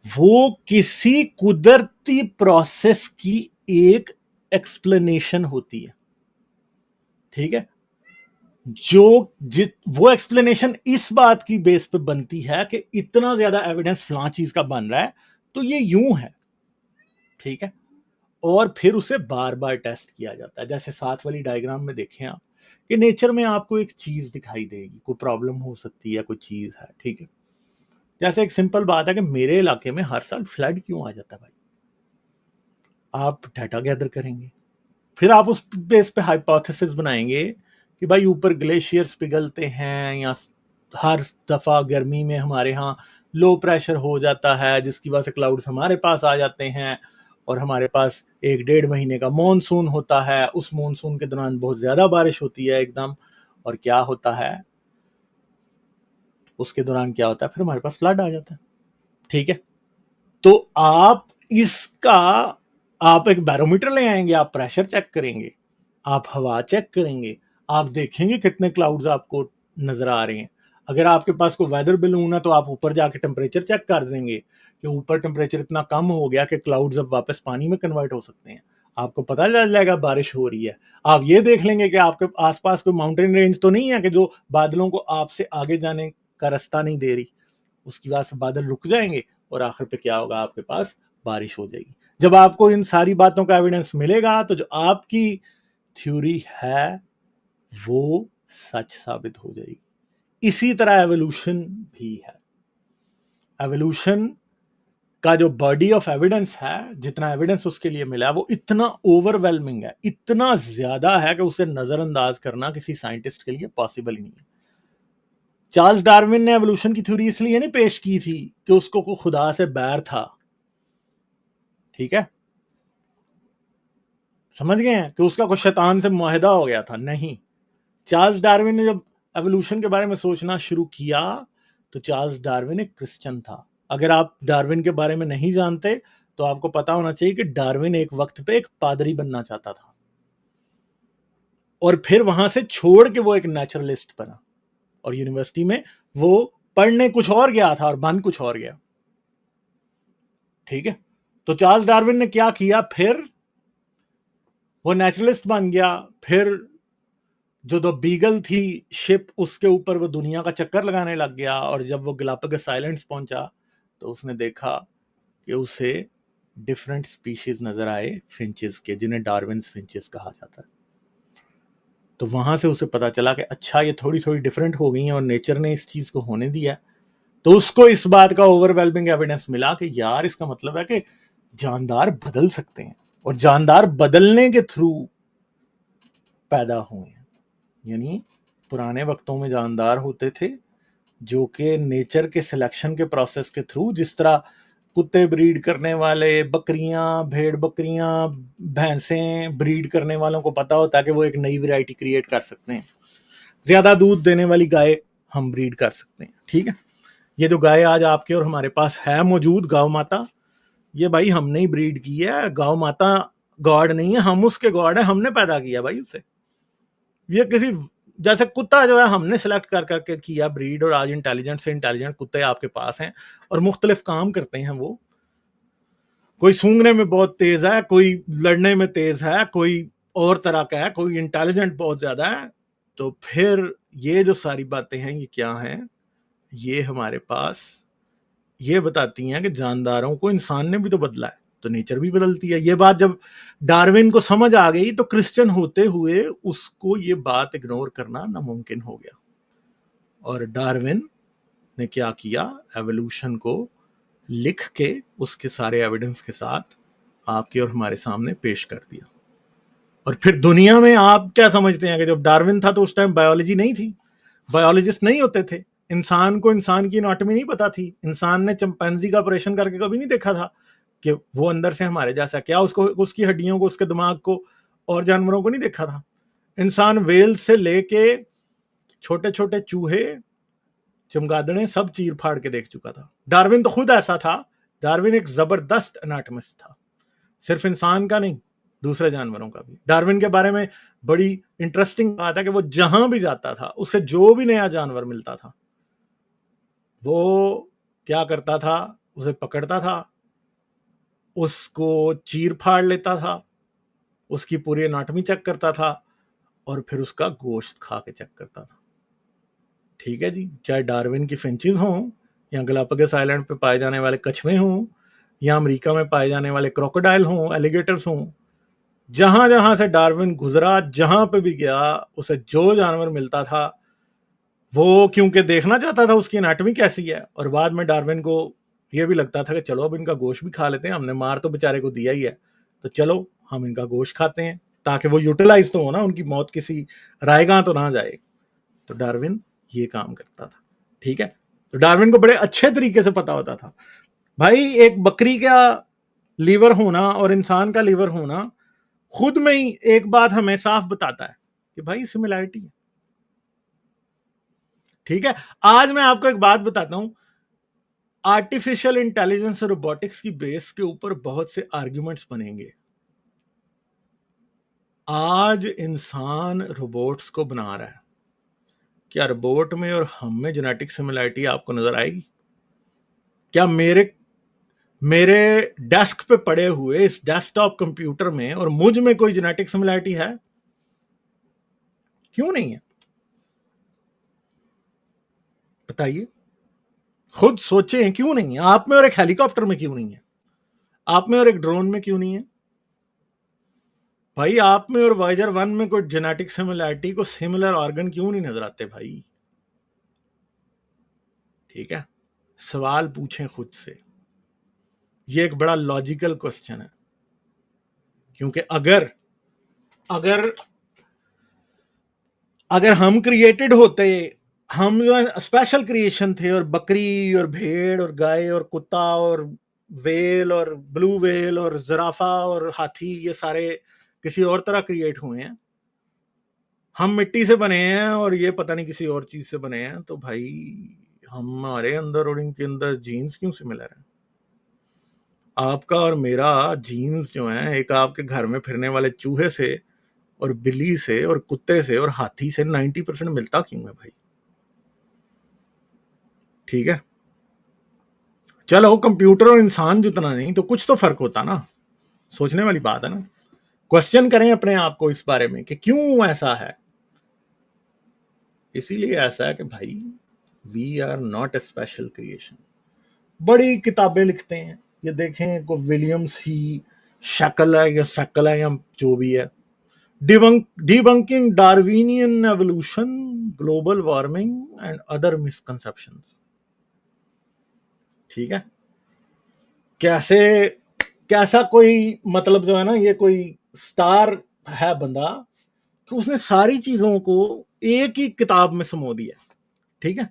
वो किसी कुदरती process की एक explanation होती है। ठीक है, वो एक्सप्लेनेशन इस बात की बेस पे बनती है कि इतना ज्यादा एविडेंस फलां चीज का बन रहा है तो ये यूं है। ठीक है, और फिर उसे बार बार टेस्ट किया जाता है। जैसे साथ वाली डायग्राम में देखें आप कि नेचर में आपको एक चीज दिखाई देगी, कोई प्रॉब्लम हो सकती है, कोई चीज है। ठीक है, जैसे एक सिंपल बात है कि मेरे इलाके में हर साल फ्लड क्यों आ जाता है भाई, आप डाटा गैदर करेंगे, फिर आप उस बेस पे हाइपोथेसिस बनाएंगे कि भाई ऊपर ग्लेशियर्स पिघलते हैं, या हर दफा गर्मी में हमारे यहाँ लो प्रेशर हो जाता है जिसकी वजह से क्लाउड्स हमारे पास आ जाते हैं, और हमारे पास 1-1.5 महीने का मॉनसून होता है। उस मॉनसून के दौरान बहुत ज्यादा बारिश होती है एकदम, और क्या होता है उसके दौरान, क्या होता है फिर हमारे पास फ्लड आ जाता है। ठीक है, तो इसका आप एक बैरोमीटर ले आएंगे, आप प्रेशर चेक करेंगे, आप हवा चेक करेंगे, आप देखेंगे कितने क्लाउड्स आपको नजर आ रहे हैं। अगर आपके पास कोई वेदर बलून है तो आप ऊपर जाके टेम्परेचर चेक कर देंगे कि ऊपर टेम्परेचर इतना कम हो गया कि क्लाउड्स अब वापस पानी में कन्वर्ट हो सकते हैं, आपको पता चल जाएगा बारिश हो रही है। आप ये देख लेंगे कि आपके आसपास कोई माउंटेन रेंज तो नहीं है कि जो बादलों को आपसे आगे जाने का रास्ता नहीं दे रही, उसकी वजह से बादल रुक जाएंगे और आखिर पे क्या होगा, आपके पास बारिश हो जाएगी। जब आपको इन सारी बातों का एविडेंस मिलेगा तो जो आपकी थ्योरी है वो सच साबित हो जाएगी। इसी तरह एवोल्यूशन भी है। एवोल्यूशन का जो बॉडी ऑफ एविडेंस है, जितना एविडेंस उसके लिए मिला है वो इतना ओवरवेलमिंग है, इतना ज्यादा है कि उसे नजरअंदाज करना किसी साइंटिस्ट के लिए पॉसिबल ही नहीं है। चार्ल्स डार्विन ने एवोल्यूशन की थ्योरी इसलिए नहीं पेश की थी कि उसको को खुदा से बैर था। ठीक है, समझ गए हैं कि उसका कोई शैतान से मुआहिदा हो गया था, नहीं। चार्ल्स डार्विन ने जब एवोल्यूशन के बारे में सोचना शुरू किया तो चार्ल्स डार्विन एक क्रिश्चियन था। अगर आप डार्विन के बारे में नहीं जानते तो आपको पता होना चाहिए कि डार्विन एक वक्त पे एक पादरी बनना चाहता था, और फिर वहां से छोड़ के वो एक नेचुरलिस्ट बना, और यूनिवर्सिटी में वो पढ़ने कुछ और गया था और बन कुछ और गया। ठीक है, तो चार्ल्स डार्विन ने क्या किया, फिर वो नेचुरलिस्ट बन गया। फिर जो द बीगल थी शिप, उसके ऊपर वो दुनिया का चक्कर लगाने लग गया, और जब वो गैलापागोस आइलैंड्स पहुंचा तो उसने देखा कि उसे डिफरेंट स्पीशीज नजर आए फिंचेस के, जिन्हें डार्विन्स फिंचेस कहा जाता है। तो वहां से उसे पता चला कि अच्छा ये थोड़ी थोड़ी डिफरेंट हो गई हैं और नेचर ने इस चीज को होने दिया। तो उसको इस बात का ओवरवेलमिंग एविडेंस मिला कि यार इसका मतलब है कि जानदार बदल सकते हैं, और जानदार बदलने के थ्रू पैदा हुए हैं। यानी पुराने वक्तों में जानदार होते थे जो कि नेचर के सिलेक्शन के प्रोसेस के थ्रू, जिस तरह कुत्ते ब्रीड करने वाले, बकरियां, भेड़ बकरियां, भैंसें ब्रीड करने वालों को पता होता है कि वो एक नई वैरायटी क्रिएट कर सकते हैं, ज्यादा दूध देने वाली गाय हम ब्रीड कर सकते हैं। ठीक है, ये जो गाय आज आपके और हमारे पास है मौजूद, गौ माता, ये भाई हमने ही ब्रीड की है। गौ माता गॉड नहीं है, हम उसके गॉड है, हमने पैदा किया भाई उसे। ये किसी, जैसे कुत्ता जो है हमने सेलेक्ट कर करके किया ब्रीड, और आज इंटेलिजेंट से इंटेलिजेंट कुत्ते आपके पास हैं और मुख्तलिफ काम करते हैं। वो कोई सूंघने में बहुत तेज है, कोई लड़ने में तेज है, कोई और तरह का है, कोई इंटेलिजेंट बहुत ज्यादा है। तो फिर ये जो सारी बातें हैं ये क्या हैं, ये हमारे पास ये बताती हैं कि जानदारों को इंसान ने भी तो बदला है, तो नेचर भी बदलती है। ये बात जब डार्विन को समझ आ गई तो क्रिश्चियन होते हुए उसको ये बात इग्नोर करना नामुमकिन हो गया, और डार्विन ने क्या किया, एवोल्यूशन को लिख के उसके सारे एविडेंस के साथ आपके और हमारे सामने पेश कर दिया। और फिर दुनिया में आप क्या समझते हैं कि जब डार्विन था तो उस टाइम बायोलॉजी नहीं थी, बायोलॉजिस्ट नहीं होते थे, इंसान को इंसान की एनाटॉमी नहीं पता थी, इंसान ने चिंपैंजी का ऑपरेशन करके कभी नहीं देखा था कि वो अंदर से हमारे जैसा, क्या उसको उसकी हड्डियों को, उसके दिमाग को और जानवरों को नहीं देखा था। इंसान वेल से लेके छोटे छोटे चूहे, चमगादड़े सब चीर फाड़ के देख चुका था। डार्विन तो खुद ऐसा था, डार्विन एक जबरदस्त एनाटॉमिस्ट था, सिर्फ इंसान का नहीं, दूसरे जानवरों का भी। डार्विन के बारे में बड़ी इंटरेस्टिंग बात है कि वो जहां भी जाता था, उसे जो भी नया जानवर मिलता था, वो क्या करता था, उसे पकड़ता था, उसको चीर फाड़ लेता था, उसकी पूरी एनाटॉमी चेक करता था और फिर उसका गोश्त खा के चेक करता था। ठीक है जी, चाहे डार्विन की फिंचेस हों, या गलापागोस आइलैंड पे पाए जाने वाले कछुए हों, या अमेरिका में पाए जाने वाले क्रोकोडाइल हों, एलिगेटर्स हों, जहां जहां से डार्विन गुजरा, जहां पे भी गया, उसे जो जानवर मिलता था वो क्योंकि देखना चाहता था उसकी एनाटॉमी कैसी है, और बाद में डार्विन को ये भी लगता था कि चलो अब इनका गोश्त भी खा लेते हैं, हमने मार तो बेचारे को दिया ही है, तो चलो हम इनका गोश्त खाते हैं, ताकि वो यूटिलाइज तो हो ना, उनकी मौत किसी रायगां तो ना जाए। तो डार्विन ये काम करता था। ठीक है, तो डार्विन को बड़े अच्छे तरीके से पता होता था भाई, एक बकरी का लीवर होना और इंसान का लीवर होना खुद में ही एक बात हमें साफ बताता है कि भाई सिमिलैरिटी है। ठीक है, आज मैं आपको एक बात बताता हूं, आर्टिफिशियल इंटेलिजेंस और रोबोटिक्स की बेस के ऊपर बहुत से आर्ग्यूमेंट्स बनेंगे। आज इंसान रोबोट्स को बना रहा है, क्या रोबोट में और हम में जेनेटिक सिमिलैरिटी आपको नजर आएगी? क्या मेरे डेस्क पे पड़े हुए इस डेस्कटॉप कंप्यूटर में और मुझ में कोई जेनेटिक सिमिलैरिटी है? क्यों नहीं है? बताइए, खुद सोचें, क्यों नहीं है? आप में और एक हेलीकॉप्टर में क्यों नहीं है? आप में और एक ड्रोन में क्यों नहीं है? भाई आप में और वाइजर 1 में कोई जेनेटिक सिमिलैरिटी, को सिमिलर ऑर्गन क्यों नहीं नजर आते भाई? ठीक है, सवाल पूछें खुद से, ये एक बड़ा लॉजिकल क्वेश्चन है, क्योंकि अगर अगर अगर हम क्रिएटेड होते, हम जो है स्पेशल क्रिएशन थे, और बकरी और भेड़ और गाय और कुत्ता और वेल और ब्लू वेल और जराफा और हाथी, ये सारे किसी और तरह क्रिएट हुए हैं, हम मिट्टी से बने हैं और ये पता नहीं किसी और चीज से बने हैं, तो भाई हमारे अंदर और इनके अंदर जीन्स क्यों सिमिलर है? आपका और मेरा जीन्स जो है, एक आपके घर में फिरने वाले चूहे से और बिल्ली से और कुत्ते से और हाथी से 90% मिलता क्यों है भाई? ठीक है, चलो कंप्यूटर और इंसान जितना नहीं तो कुछ तो फर्क होता ना, सोचने वाली बात है ना। क्वेश्चन करें अपने आप को इस बारे में कि क्यों ऐसा है। इसीलिए ऐसा है कि भाई we are not a special creation. बड़ी किताबें लिखते हैं, ये देखें को विलियम सी शैकल है या शैकल है या जो भी है, debunking Darwinian evolution, global warming and other misconceptions. ठीक है, कैसे, कैसा कोई मतलब जो है ना, ये कोई स्टार है बंदा कि उसने सारी चीजों को एक ही किताब में समो दिया। ठीक है,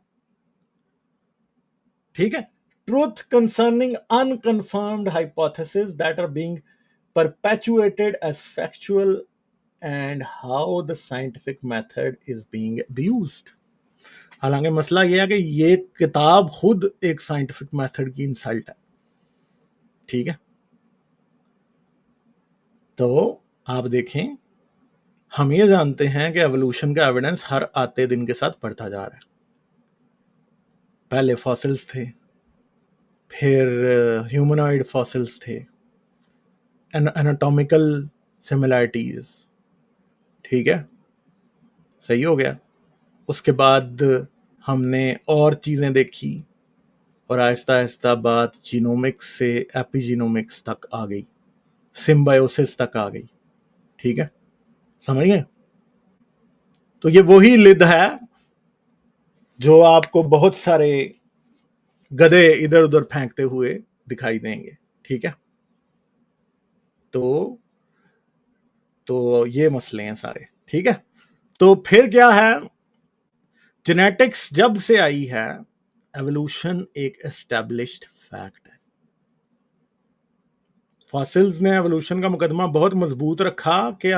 ठीक है, truth concerning unconfirmed hypothesis that are being perpetuated as factual and how the scientific method is being abused। हालांकि मसला यह है कि ये किताब खुद एक साइंटिफिक मेथड की इंसल्ट है। ठीक है, तो आप देखें, हम ये जानते हैं कि एवोल्यूशन का एविडेंस हर आते दिन के साथ बढ़ता जा रहा है। पहले फॉसिल्स थे, फिर ह्यूमनॉइड फॉसिल्स थे, एनाटॉमिकल सिमिलैरिटीज। ठीक है, सही हो गया। उसके बाद हमने और चीजें देखी और आहिस्ता आहिस्ता बात जीनोमिक्स से एपिजीनोमिक्स तक आ गई, सिम्बायोसिस तक आ गई। ठीक है, समझ गए? तो ये वही लिद है जो आपको बहुत सारे गधे इधर उधर फेंकते हुए दिखाई देंगे। ठीक है, तो ये मसले हैं सारे। ठीक है, तो फिर क्या है, जेनेटिक्स जब से आई है, एवोल्यूशन एक एस्टैब्लिश्ड फैक्ट है। फॉसिल्स ने एवोल्यूशन का मुकदमा बहुत मजबूत रखा कि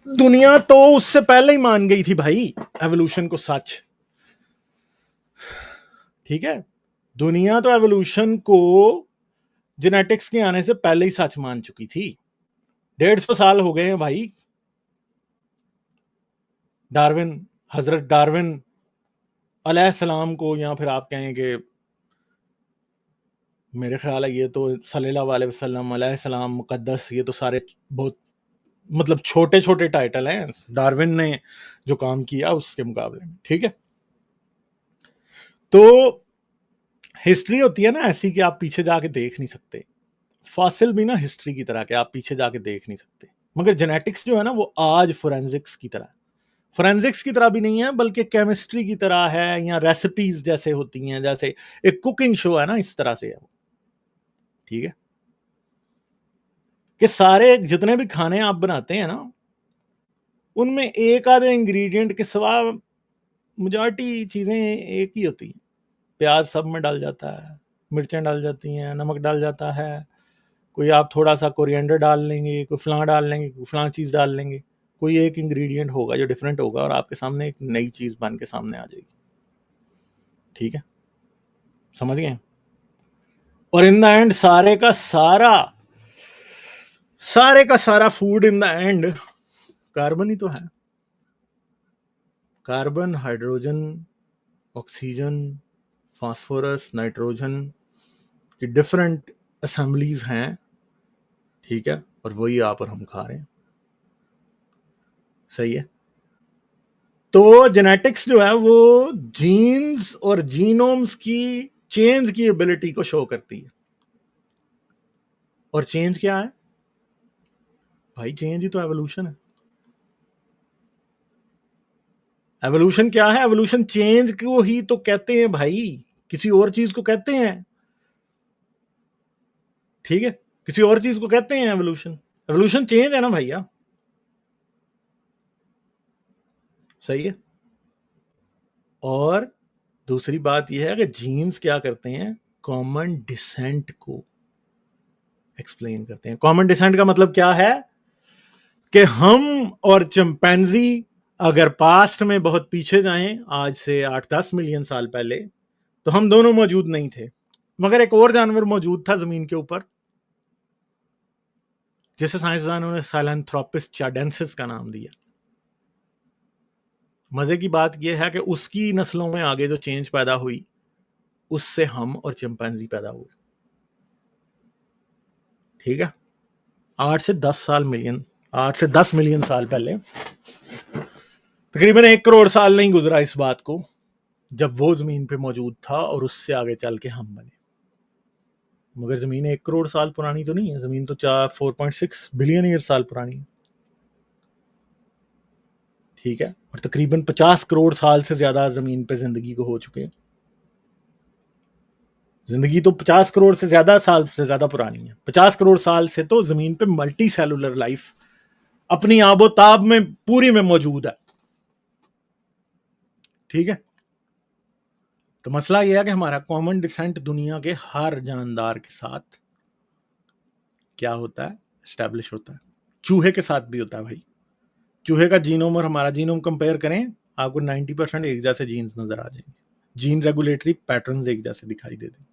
दुनिया तो उससे पहले ही मान गई थी भाई एवोल्यूशन को सच। ठीक है, दुनिया तो एवोल्यूशन को जेनेटिक्स के आने से पहले ही सच मान चुकी थी। 150 साल हो गए हैं भाई। डार्विन, हजरत डार्विन अलैहिस्सलाम को, या फिर आप कहेंगे, मेरे ख्याल है ये तो सल्लल्लाहु अलैहि वसल्लम अलैहिस्सलाम मुकद्दस, ये तो सारे बहुत मतलब छोटे छोटे टाइटल हैं डार्विन ने जो काम किया उसके मुकाबले में। ठीक है, तो हिस्ट्री होती है ना ऐसी कि आप पीछे जाके देख नहीं सकते। फॉसिल भी ना हिस्ट्री की तरह के आप पीछे जाके देख नहीं सकते, मगर जेनेटिक्स जो है ना वो आज फोरेंसिक्स की तरह, फोरेंसिक्स की तरह भी नहीं है बल्कि केमिस्ट्री की तरह है, या रेसिपीज जैसे होती हैं, जैसे एक कुकिंग शो है ना, इस तरह से है वो। ठीक है, कि सारे जितने भी खाने आप बनाते हैं ना, उनमें एक आधे इंग्रेडिएंट के सिवा मेजॉरिटी चीजें एक ही होती हैं। प्याज सब में डाल जाता है, मिर्चें डाल जाती हैं, नमक डाल जाता है, कोई आप थोड़ा सा कोरिएंडर डाल लेंगे, कोई फलां डाल लेंगे, कोई फलां चीज़ डाल लेंगे, कोई एक इंग्रेडिएंट होगा जो डिफरेंट होगा और आपके सामने एक नई चीज़ बन के सामने आ जाएगी। ठीक है, समझ गए? और इन द एंड सारे का सारा food in the end carbon ही तो है। Carbon, hydrogen, oxygen, phosphorus, nitrogen की डिफरेंट असेंबलीज हैं। ठीक है, और वही आप और हम खा रहे हैं। सही है, तो जेनेटिक्स जो है वो जीन्स और जीनोम्स की चेंज की एबिलिटी को शो करती है। और चेंज क्या है भाई? चेंज ही तो एवोल्यूशन है। एवोल्यूशन क्या है? एवोल्यूशन चेंज को ही तो कहते हैं भाई, किसी और चीज को कहते हैं। ठीक है, किसी और चीज को कहते हैं एवोल्यूशन। एवोल्यूशन चेंज है ना भैया। सही है, और दूसरी बात यह है कि जीन्स क्या करते हैं? कॉमन डिसेंट को एक्सप्लेन करते हैं। कॉमन डिसेंट का मतलब क्या है? कि हम और चिंपैंजी अगर पास्ट में बहुत पीछे जाएं, आज से 8-10 मिलियन साल पहले, तो हम दोनों मौजूद नहीं थे, मगर एक और जानवर मौजूद था जमीन के ऊपर, जिसे साइंसदानों ने साइलेंथ्रोपिस चाडेंसिस का नाम दिया। मजे की बात यह है कि उसकी नस्लों में आगे जो चेंज पैदा हुई, उससे हम और चिंपैंजी पैदा हुए। ठीक है, 8 से 10 मिलियन साल पहले, तकरीबन 1 करोड़ साल नहीं गुजरा इस बात को जब वो जमीन पे मौजूद था, और उससे आगे चल के हम बने। मगर जमीन 1 करोड़ साल पुरानी तो नहीं है, जमीन तो 4.6 बिलियन ईयर साल पुरानी है। ठीक है, और तकरीबन 50 करोड़ साल से ज्यादा जमीन पे जिंदगी को हो चुके हैं। जिंदगी तो 50 करोड़ से ज्यादा साल से ज्यादा पुरानी है। 50 करोड़ साल से तो जमीन पे मल्टी सेलुलर लाइफ अपनी आबोताब में पूरी में मौजूद है। ठीक है, तो मसला यह है कि हमारा कॉमन डिसेंट दुनिया के हर जानदार के साथ क्या होता है? एस्टेब्लिश होता है। चूहे के साथ भी होता है भाई। चूहे का जीनोम और हमारा जीनोम कंपेयर करें, आपको 90% एक जैसे जीन्स नजर आ जाएंगे। जीन रेगुलेटरी पैटर्न्स एक जैसे दिखाई देते।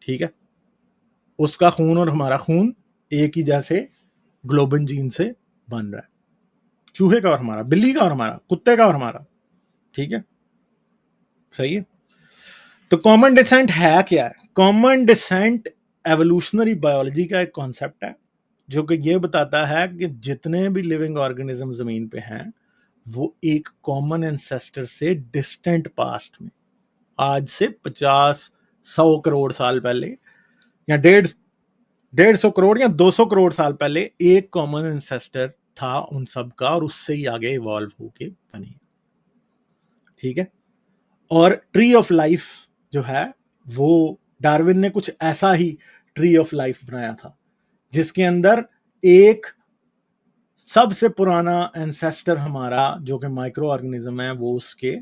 ठीक है, उसका खून और हमारा खून एक ही जैसे ग्लोबिन जीन से बन रहा है। चूहे का और हमारा, बिल्ली का और हमारा, कुत्ते का और हमारा। ठीक है, सही है। तो कॉमन डिसेंट है क्या है? कॉमन डिसेंट एवोल्यूशनरी बायोलॉजी का एक कॉन्सेप्ट है जो कि ये बताता है कि जितने भी लिविंग ऑर्गेनिज्म जमीन पे हैं, वो एक कॉमन एंसेस्टर से डिस्टेंट पास्ट में, आज से 50-100 करोड़ साल पहले, या 150 करोड़ या 200 करोड़ साल पहले एक कॉमन एंसेस्टर था उन सब का, और उससे ही आगे इवॉल्व होके बने। ठीक है, और ट्री ऑफ लाइफ जो है वो डार्विन ने कुछ ऐसा ही ट्री ऑफ लाइफ बनाया था, जिसके अंदर एक सबसे पुराना एंसेस्टर हमारा जो कि माइक्रो ऑर्गेनिज्म है वो उसके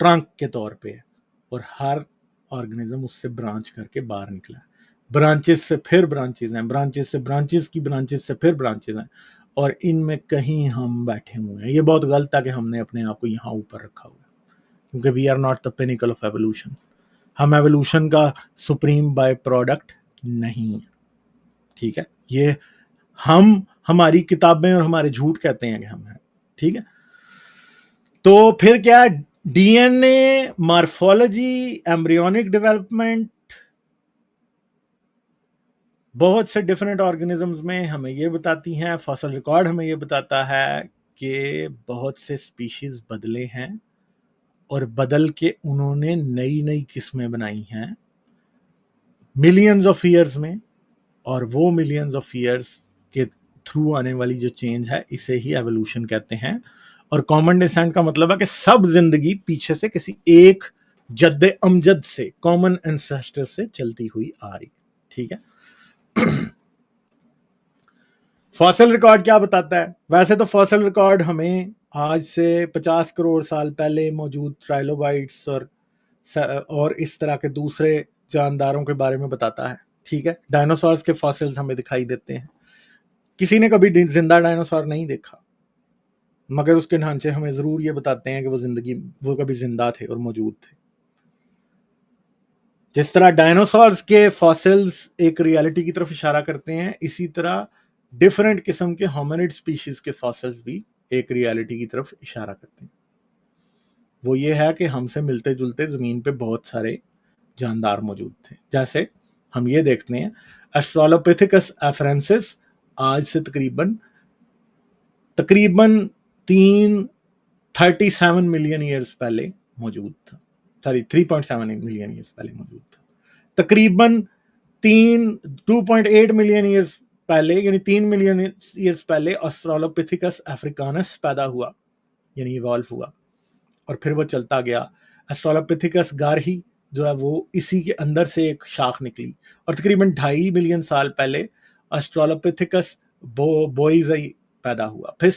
ट्रंक के तौर पे है, और हर ऑर्गेनिज्म उससे ब्रांच करके बाहर निकला है। ब्रांचेस से फिर ब्रांचेस हैं, ब्रांचेस से ब्रांचेस की ब्रांचेस से फिर ब्रांचेस हैं, और इनमें कहीं हम बैठे हुए हैं। ये बहुत गलत है कि हमने अपने आप को यहाँ ऊपर रखा हुआ है, क्योंकि we are not the pinnacle of evolution. हम एवोल्यूशन का सुप्रीम बाय प्रोडक्ट नहीं है, ठीक है। ये हम, हमारी किताबें और हमारे झूठ कहते हैं कि हम हैं, ठीक है। तो फिर क्या, डीएनए, मॉर्फोलॉजी, एम्ब्रियोनिक डेवलपमेंट, बहुत से डिफरेंट ऑर्गेनिजम्स में हमें ये बताती हैं, फॉसिल रिकॉर्ड हमें ये बताता है कि बहुत से स्पीशीज बदले हैं और बदल के उन्होंने नई नई किस्में बनाई हैं मिलियंस ऑफ ईयर्स में, और वो मिलियंस ऑफ ईयर्स के थ्रू आने वाली जो चेंज है इसे ही एवोल्यूशन कहते हैं। और कॉमन डिसेंट का मतलब है कि सब जिंदगी पीछे से किसी एक जद्दे अमजद से, कॉमन एंसेस्टर से चलती हुई आ रही है, ठीक है। फॉसिल रिकॉर्ड क्या बताता है? वैसे तो फॉसिल रिकॉर्ड हमें आज से 50 करोड़ साल पहले मौजूद ट्राइलोबाइट्स और इस तरह के दूसरे जानदारों के बारे में बताता है, ठीक है। डायनासोर्स के फॉसिल्स हमें दिखाई देते हैं, किसी ने कभी जिंदा डायनासोर नहीं देखा, मगर उसके ढांचे हमें जरूर ये बताते हैं कि वो कभी जिंदा थे और मौजूद थे। जिस तरह डायनासोर्स के फॉसिल्स एक रियलिटी की तरफ इशारा करते हैं, इसी तरह डिफरेंट किस्म के होमिनिड स्पीशीज के फॉसिल्स भी एक रियलिटी की तरफ इशारा करते हैं। वो ये है कि हमसे मिलते जुलते जमीन पे बहुत सारे जानदार मौजूद थे। जैसे हम ये देखते हैं, ऑस्ट्रेलोपिथेकस एफरेंसिस आज से तकरीबन 37 मिलियन ईयर्स पहले मौजूद था। 3.7 मिलियन ईयर्स पहले मौजूद था। तकरीबन 2.8 मिलियन ईयर्स पहले, यानी 3 मिलियन ईयर्स पहले ऑस्ट्रेलोपिथेकस अफ्रीकानस पैदा हुआ, यानी इवॉल्व हुआ, और फिर वो चलता गया। ऑस्ट्रेलोपिथेकस गारही जो है वो इसी के अंदर से एक शाख निकली, और तकरीबन 2.5 मिलियन साल पहले ऑस्ट्रेलोपिथेकस बोइज़ई पैदा हुआ। फिर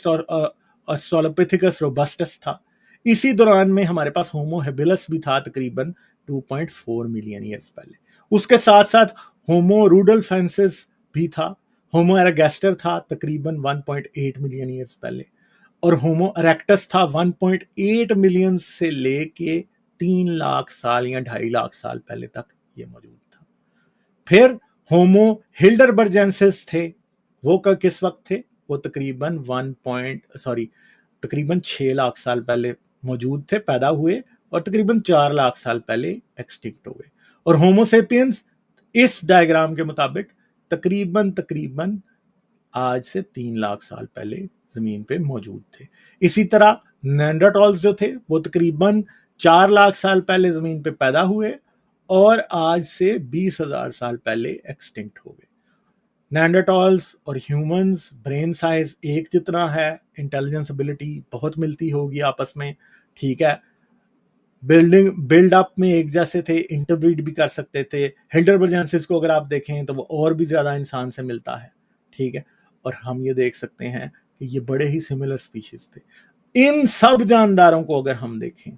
ऑस्ट्रेलोपिथेकस रोबस्टस था। इसी दौरान में हमारे पास होमो हेबिलस भी था, तकरीबन 2.4 मिलियन ईयर्स पहले। उसके साथ साथ होमो रूडल्फेंसिस भी था। होमो एरेगेस्टर था तकरीबन 1.8 मिलियन ईयर्स पहले, और होमो इरेक्टस था 1.8 मिलियन से लेके 3 लाख साल या 2.5 लाख साल पहले तक ये मौजूद था। फिर होमो हिल्डरबर्जेंसिस थे, वो किस वक्त थे? वो तकरीबन तकरीबन 6 लाख साल पहले मौजूद थे, पैदा हुए, और तकरीबन 4 लाख साल पहले एक्सटिंक्ट हो गए। और होमोसेपियंस इस डायग्राम के मुताबिक तकरीबन आज से 3 लाख साल पहले जमीन पे मौजूद थे। इसी तरह नेंडरटॉल्स जो थे वो तकरीबन 4 लाख साल पहले जमीन पे पैदा हुए और आज से 20,000 साल पहले एक्सटिंक्ट हो गए। नेंडरटॉल्स और ह्यूमंस ब्रेन साइज एक जितना है, इंटेलिजेंस एबिलिटी बहुत मिलती होगी आपस में, ठीक है। बिल्ड अप में एक जैसे थे, इंटरब्रीड भी कर सकते थे। हिल्डरबर्जेंसिस को अगर आप देखें तो वो और भी ज्यादा इंसान से मिलता है, ठीक है। और हम ये देख सकते हैं कि ये बड़े ही सिमिलर स्पीशीज थे। इन सब जानदारों को अगर हम देखें,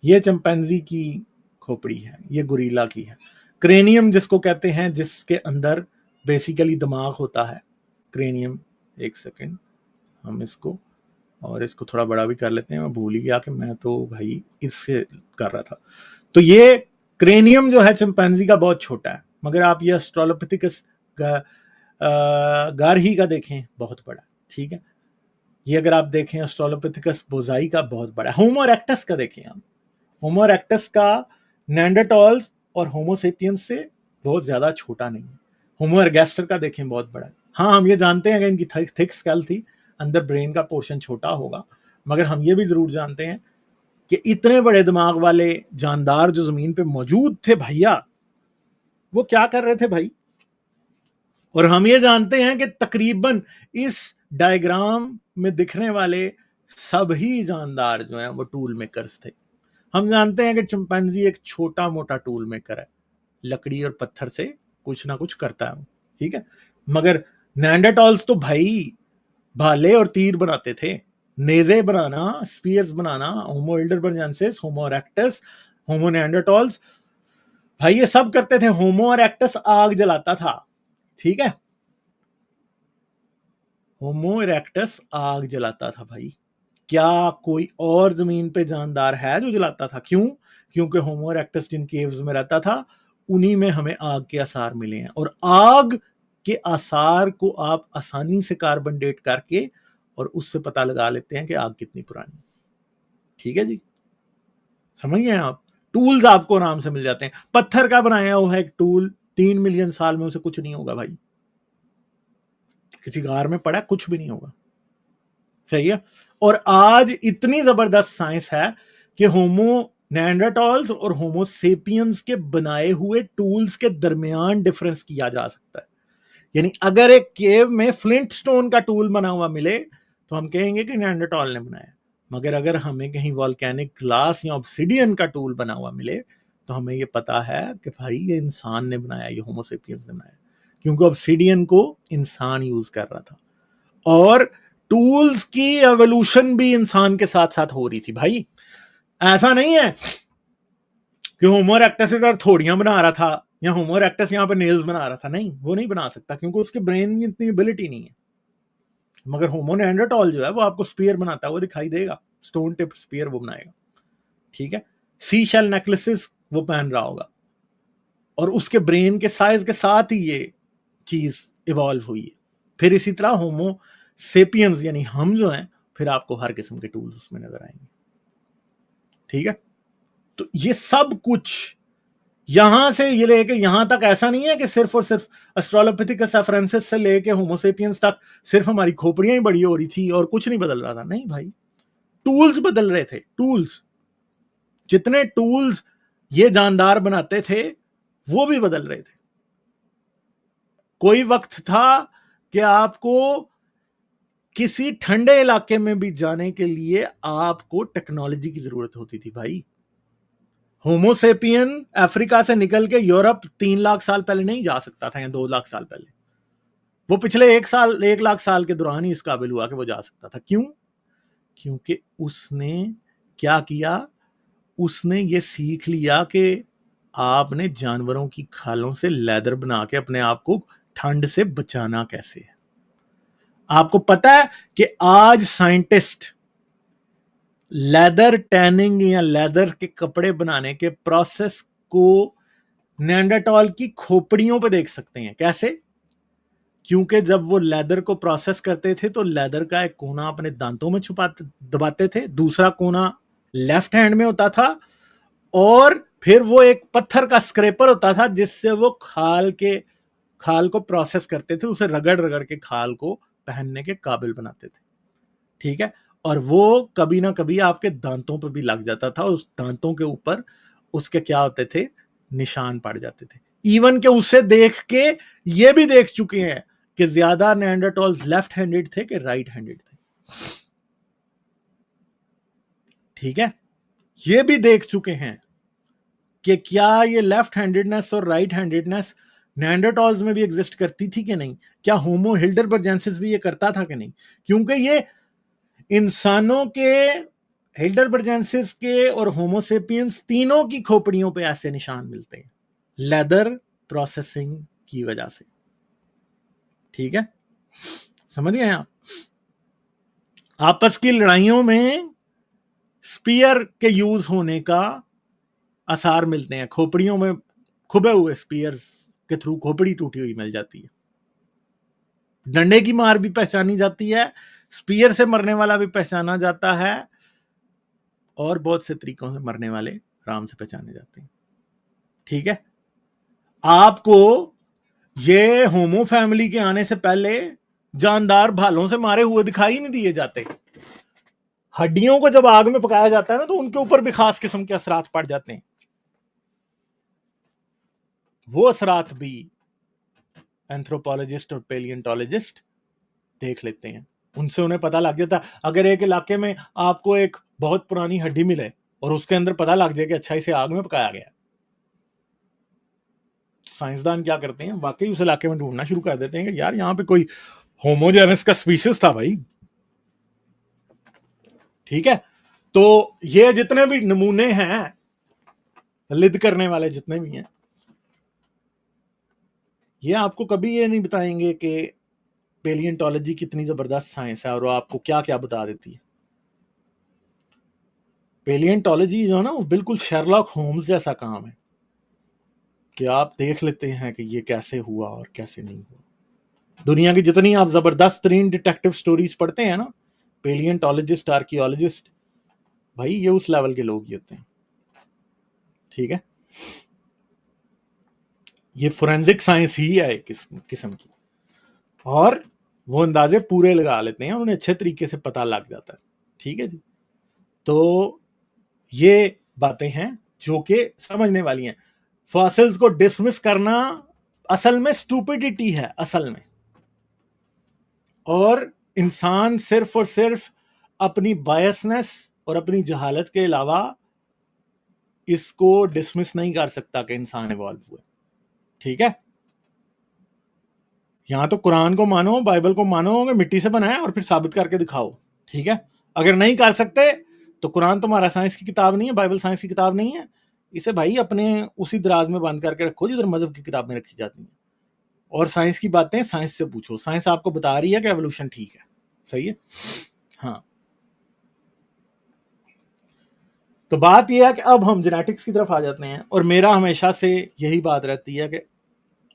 ये चिंपैंजी की खोपड़ी है, ये गोरिल्ला की है। क्रेनियम जिसको कहते हैं, जिसके अंदर बेसिकली दिमाग होता है, क्रेनियम। एक सेकेंड, हम इसको थोड़ा बड़ा भी कर लेते हैं। मैं भूल ही गया कि मैं तो भाई इससे कर रहा था। तो ये क्रेनियम जो है चिंपैंजी का बहुत छोटा है, मगर आप ये ऑस्ट्रेलोपिथेकस गारही का देखें बहुत बड़ा, ठीक है। ये अगर आप देखें ऑस्ट्रेलोपिथेकस बोजाई का बहुत बड़ा। होमो इरेक्टस का देखें आप, होमो इरेक्टस का नेंडरटॉल्स और होमोसेपियंस से बहुत ज्यादा छोटा नहीं है। होमो एरगेस्टर का देखें बहुत बड़ा है। हाँ, हम ये जानते हैं कि इनकी थिक स्केल थी, अंदर ब्रेन का पोर्शन छोटा होगा, मगर हम ये भी जरूर जानते हैं कि इतने बड़े दिमाग वाले जानदार जो जमीन पे मौजूद थे भैया, वो क्या कर रहे थे भाई। और हम ये जानते हैं कि तकरीबन इस डायग्राम में दिखने वाले सभी जानदार जो हैं वो टूल मेकर्स थे। हम जानते हैं कि चिंपैंजी एक छोटा मोटा टूल मेकर है, लकड़ी और पत्थर से कुछ ना कुछ करता है, ठीक है। मगर नेंडरटॉल्स तो भाई भाले और तीर बनाते थे, नेजे बनाना, स्पीयर्स बनाना, होमो हेल्डरबर्जेंसिस, होमो इरेक्टस, होमो नेंडरटॉल्स, भाई ये सब करते थे। होमो इरेक्टस आग जलाता था, ठीक है, होमो इरेक्टस आग जलाता था भाई। क्या कोई और जमीन पे जानदार है जो जलाता था? क्यों? क्योंकि होमो इरेक्टस जिन केव्स में रहता था उन्हीं में हमें आग के आसार मिले हैं, और आग के आसार को आप आसानी से कार्बन डेट करके और उससे पता लगा लेते हैं कि आग कितनी पुरानी, ठीक है जी, समझ गए आप। टूल्स आपको आराम से मिल जाते हैं। पत्थर का बनाया हुआ है एक टूल 3 मिलियन साल में उसे कुछ नहीं होगा भाई, किसी गार में पड़ा कुछ भी नहीं होगा, सही है। और आज इतनी जबरदस्त साइंस है कि होमो नेंडरटॉल्स और होमो सेपियंस के बनाए हुए टूल्स के दरमियान डिफरेंस किया जा सकता है। यानी अगर एक केव में फ्लिंट स्टोन का टूल बना हुआ मिले तो हम कहेंगे कि नेंडरटॉल ने बनाया, मगर अगर हमें कहीं वॉल्केनिक ग्लास या ऑब्सिडियन का टूल बना हुआ मिले तो हमें ये पता है कि भाई ये इंसान ने बनाया, ये होमो सेपियंस ने बनाया, क्योंकि ऑब्सिडियन को इंसान यूज कर रहा था और टूल्स की एवोल्यूशन भी इंसान के साथ साथ हो रही थी भाई। ऐसा नहीं है कि होमो इरेक्टस इधर थोड़ियां बना रहा था या होमो इरेक्टस यहां पर नेल्स बना रहा था, नहीं, वो नहीं बना सकता क्योंकि उसके ब्रेन में इतनी एबिलिटी नहीं है। मगर होमो नेंडरटॉल जो है वो आपको स्पीयर बनाता है, वो दिखाई देगा, स्टोन टिप स्पीयर वो बनाएगा, ठीक है। सी शेल नेकलेसेस वो पहन रहा होगा और उसके ब्रेन के साइज के साथ ही ये चीज इवॉल्व हुई है। फिर इसी तरह होमो सेपियंस यानी हम जो हैं, फिर आपको हर किस्म के टूल्स उसमें नजर आएंगे, ठीक है। तो ये सब कुछ यहां से ये लेके यहां तक ऐसा नहीं है कि सिर्फ और सिर्फ एस्ट्रोलोपिथिकस एफरेंसिस से लेके होमोसेपियंस तक सिर्फ हमारी खोपड़ियां ही बड़ी हो रही थी और कुछ नहीं बदल रहा था, नहीं भाई, टूल्स बदल रहे थे। टूल्स, जितने टूल्स ये जानदार बनाते थे वो भी बदल रहे थे। कोई वक्त था कि आपको किसी ठंडे इलाके में भी जाने के लिए आपको टेक्नोलॉजी की जरूरत होती थी भाई। होमोसेपियन अफ्रीका से निकल के यूरोप 3 लाख साल पहले नहीं जा सकता था या 2 लाख साल पहले, वो पिछले 1 लाख साल के दौरान ही इस काबिल हुआ कि वो जा सकता था। क्यों? क्योंकि उसने क्या किया, उसने ये सीख लिया कि आपने जानवरों की खालों से लेदर बना के अपने आप को ठंड से बचाना कैसे है। आपको पता है कि आज साइंटिस्ट लेदर टैनिंग या लेदर के कपड़े बनाने के प्रोसेस को नेंडरटॉल की खोपड़ियों पे देख सकते हैं। कैसे? क्योंकि जब वो लेदर को प्रोसेस करते थे तो लेदर का एक कोना अपने दांतों में छुपाते दबाते थे, दूसरा कोना लेफ्ट हैंड में होता था, और फिर वो एक पत्थर का स्क्रैपर होता था जिससे वो खाल को प्रोसेस करते थे, उसे रगड़ रगड़ के खाल को पहनने के काबिल बनाते थे, ठीक है। और वो कभी ना कभी आपके दांतों पर भी लग जाता था, उस दांतों के ऊपर उसके क्या होते थे, निशान पड़ जाते थे। इवन के उसे देख के ये भी देख चुके हैं कि ज्यादा नेंडरटॉल्स लेफ्ट हैंडेड थे कि राइट हैंडेड थे, ठीक है। ये भी देख चुके हैं कि क्या ये लेफ्ट हैंडेडनेस और राइट हैंडेडनेस नेंडरटॉल्स में भी एग्जिस्ट करती थी कि नहीं, क्या होमो हिल्डरबर्जेंसिस भी ये करता था कि नहीं। क्योंकि ये इंसानों के, हिल्डरबर्जेंसिस के और होमोसेपियंस तीनों की खोपड़ियों पे ऐसे निशान मिलते हैं लेदर प्रोसेसिंग की वजह से, ठीक है, समझ गए आप। आपस की लड़ाइयों में स्पीयर के यूज होने का आसार मिलते हैं, खोपड़ियों में खुबे हुए स्पीयर्स के थ्रू खोपड़ी टूटी हुई मिल जाती है, डंडे की मार भी पहचानी जाती है, स्पीयर से मरने वाला भी पहचाना जाता है, और बहुत से तरीकों से मरने वाले आराम से पहचाने जाते हैं, ठीक है। आपको ये होमो फैमिली के आने से पहले जानदार भालों से मारे हुए दिखाई नहीं दिए जाते। हड्डियों को जब आग में पकाया जाता है ना तो उनके ऊपर भी खास किस्म के असरात पड़ जाते हैं, वो असरात भी एंथ्रोपोलॉजिस्ट और पेलियंटोलॉजिस्ट देख लेते हैं, उनसे उन्हें पता लग जाता है। अगर एक इलाके में आपको एक बहुत पुरानी हड्डी मिले और उसके अंदर पता लग जाए कि अच्छा इसे आग में पकाया गया, साइंसदान क्या करते हैं, वाकई उस इलाके में ढूंढना शुरू कर देते हैं कि यार यहाँ पे कोई होमोजेनस का स्पीशीज था भाई। ठीक है, तो ये जितने भी नमूने हैं लिद करने वाले जितने भी हैं, ये आपको कभी ये नहीं बताएंगे कि पेलियंटोलॉजी कितनी जबरदस्त साइंस है और वो आपको क्या क्या बता देती है। पेलियंटोलॉजी जो है ना, वो बिल्कुल शेरलॉक होम्स जैसा काम है कि आप देख लेते हैं कि ये कैसे हुआ और कैसे नहीं हुआ। दुनिया की जितनी आप जबरदस्त तरीन डिटेक्टिव स्टोरीज पढ़ते हैं ना, पेलियंटोलॉजिस्ट, आर्कियोलॉजिस्ट, भाई ये उस लेवल के लोग ही होते हैं। ठीक है, ये फोरेंसिक साइंस ही है एक किस्म की, और वो अंदाजे पूरे लगा लेते हैं, उन्हें अच्छे तरीके से पता लग जाता है। ठीक है जी, तो ये बातें हैं जो कि समझने वाली हैं। फॉसिल्स को डिसमिस करना असल में स्टूपिडिटी है असल में, और इंसान सिर्फ और सिर्फ अपनी बायसनेस और अपनी जहालत के अलावा इसको डिसमिस नहीं कर सकता कि इंसान इवॉल्व हुए। ठीक है, यहां तो कुरान को मानो, बाइबल को मानो कि मिट्टी से बनाया और फिर साबित करके दिखाओ। ठीक है, अगर नहीं कर सकते तो कुरान तुम्हारा साइंस की किताब नहीं है, बाइबल साइंस की किताब नहीं है, इसे भाई अपने उसी दराज में बंद करके रखो जिधर मजहब की किताबें रखी जाती हैं, और साइंस की बातें साइंस से पूछो। साइंस आपको बता रही है कि एवोल्यूशन ठीक है, सही है। हाँ, तो बात यह है कि अब हम जेनेटिक्स की तरफ आ जाते हैं, और मेरा हमेशा से यही बात रहती है कि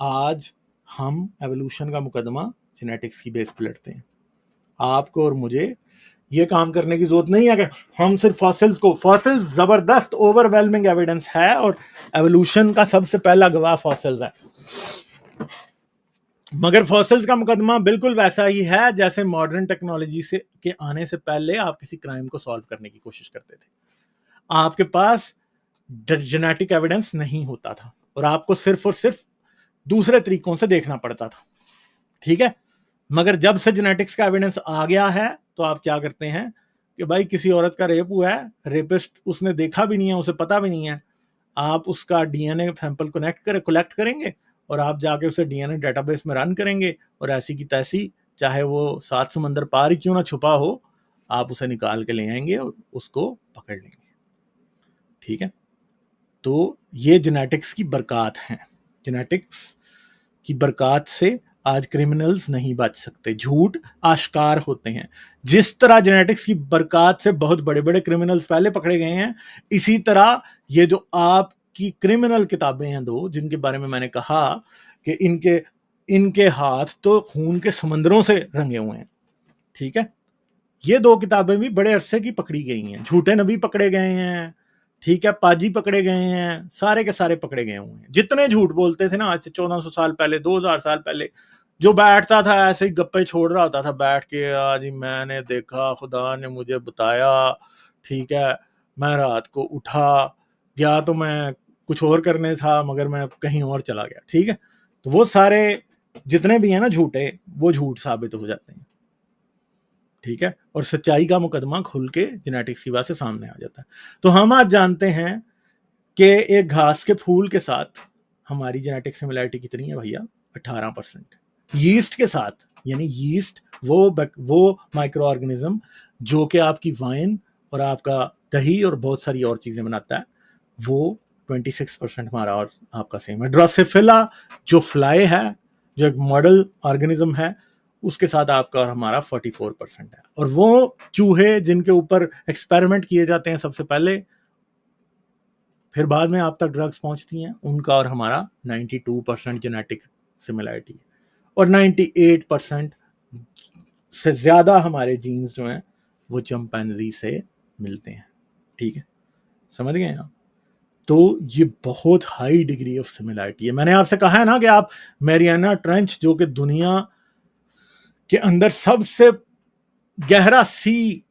आज हम एवोल्यूशन का मुकदमा जेनेटिक्स की बेस पर लड़ते हैं। आपको और मुझे ये काम करने की जरूरत नहीं है कि हम सिर्फ फॉसिल्स जबरदस्त ओवरवेलमिंग एविडेंस है, और एवोल्यूशन का सबसे पहला गवाह फॉसिल्स है। मगर फॉसिल्स का मुकदमा बिल्कुल वैसा ही है जैसे मॉडर्न टेक्नोलॉजी से के आने से पहले आप किसी क्राइम को सॉल्व करने की कोशिश करते थे। आपके पास जेनेटिक एविडेंस नहीं होता था और आपको सिर्फ और सिर्फ दूसरे तरीकों से देखना पड़ता था। ठीक है, मगर जब से जेनेटिक्स का एविडेंस आ गया है तो आप क्या करते हैं कि भाई किसी औरत का रेप हुआ है, रेपिस्ट उसने देखा भी नहीं है, उसे पता भी नहीं है, आप उसका डीएनए सैंपल कलेक्ट करेंगे और आप जाके उसे डीएनए डेटाबेस में रन करेंगे, और ऐसी की तैसी, चाहे वो 7 समंदर पार ही क्यों ना छुपा हो, आप उसे निकाल के ले आएंगे और उसको पकड़ लेंगे। ठीक है, तो ये जेनेटिक्स की बरकत है। जेनेटिक्स की बरकत से आज क्रिमिनल्स नहीं बच सकते, झूठ आश्कार होते हैं। जिस तरह जेनेटिक्स की बरकत से बहुत बड़े बड़े क्रिमिनल्स पहले पकड़े गए हैं, इसी तरह ये जो आपकी क्रिमिनल किताबें हैं दो, जिनके बारे में मैंने कहा कि इनके हाथ तो खून के समंदरों से रंगे हुए हैं। ठीक है, ये 2 किताबें भी बड़े अरसे की पकड़ी गई हैं। झूठे नबी पकड़े गए हैं, ठीक है, पाजी पकड़े गए हैं, सारे के सारे पकड़े गए हुए हैं। जितने झूठ बोलते थे ना आज से 1400 साल पहले, 2000 साल पहले, जो बैठता था ऐसे ही गप्पे छोड़ रहा होता था बैठ के, आज मैंने देखा, खुदा ने मुझे बताया, ठीक है, मैं रात को उठा, गया तो मैं कुछ और करने था मगर मैं कहीं और चला गया। ठीक है, तो वो सारे जितने भी हैं ना झूठे, वो झूठ साबित हो जाते हैं। ठीक है, और सच्चाई का मुकदमा खुल के जेनेटिक्स की बात से सामने आ जाता है। तो हम आज जानते हैं कि एक घास के फूल के साथ हमारी जेनेटिक सिमिलैरिटी कितनी है भैया, 18%। यीस्ट के साथ, यानी यीस्ट वो माइक्रो ऑर्गेनिज्म जो कि आपकी वाइन और आपका दही और बहुत सारी और चीजें बनाता है, वो 26% हमारा और आपका सेम है। ड्रोसोफिला जो फ्लाई है, जो एक मॉडल ऑर्गेनिज्म है, उसके साथ आपका और हमारा 44% है। और वो चूहे जिनके ऊपर एक्सपेरिमेंट किए जाते हैं सबसे पहले, फिर बाद में आप तक ड्रग्स पहुंचती हैं, उनका और हमारा 92% जेनेटिक सिमिलैरिटी है, और 98% से ज्यादा हमारे जीन्स जो हैं वो चिंपैंजी से मिलते हैं। ठीक है, समझ गए आप? तो ये बहुत हाई डिग्री ऑफ सिमिलैरिटी है। मैंने आपसे कहा है ना कि आप मैरियाना ट्रेंच, जो कि दुनिया के अंदर सबसे गहरा सी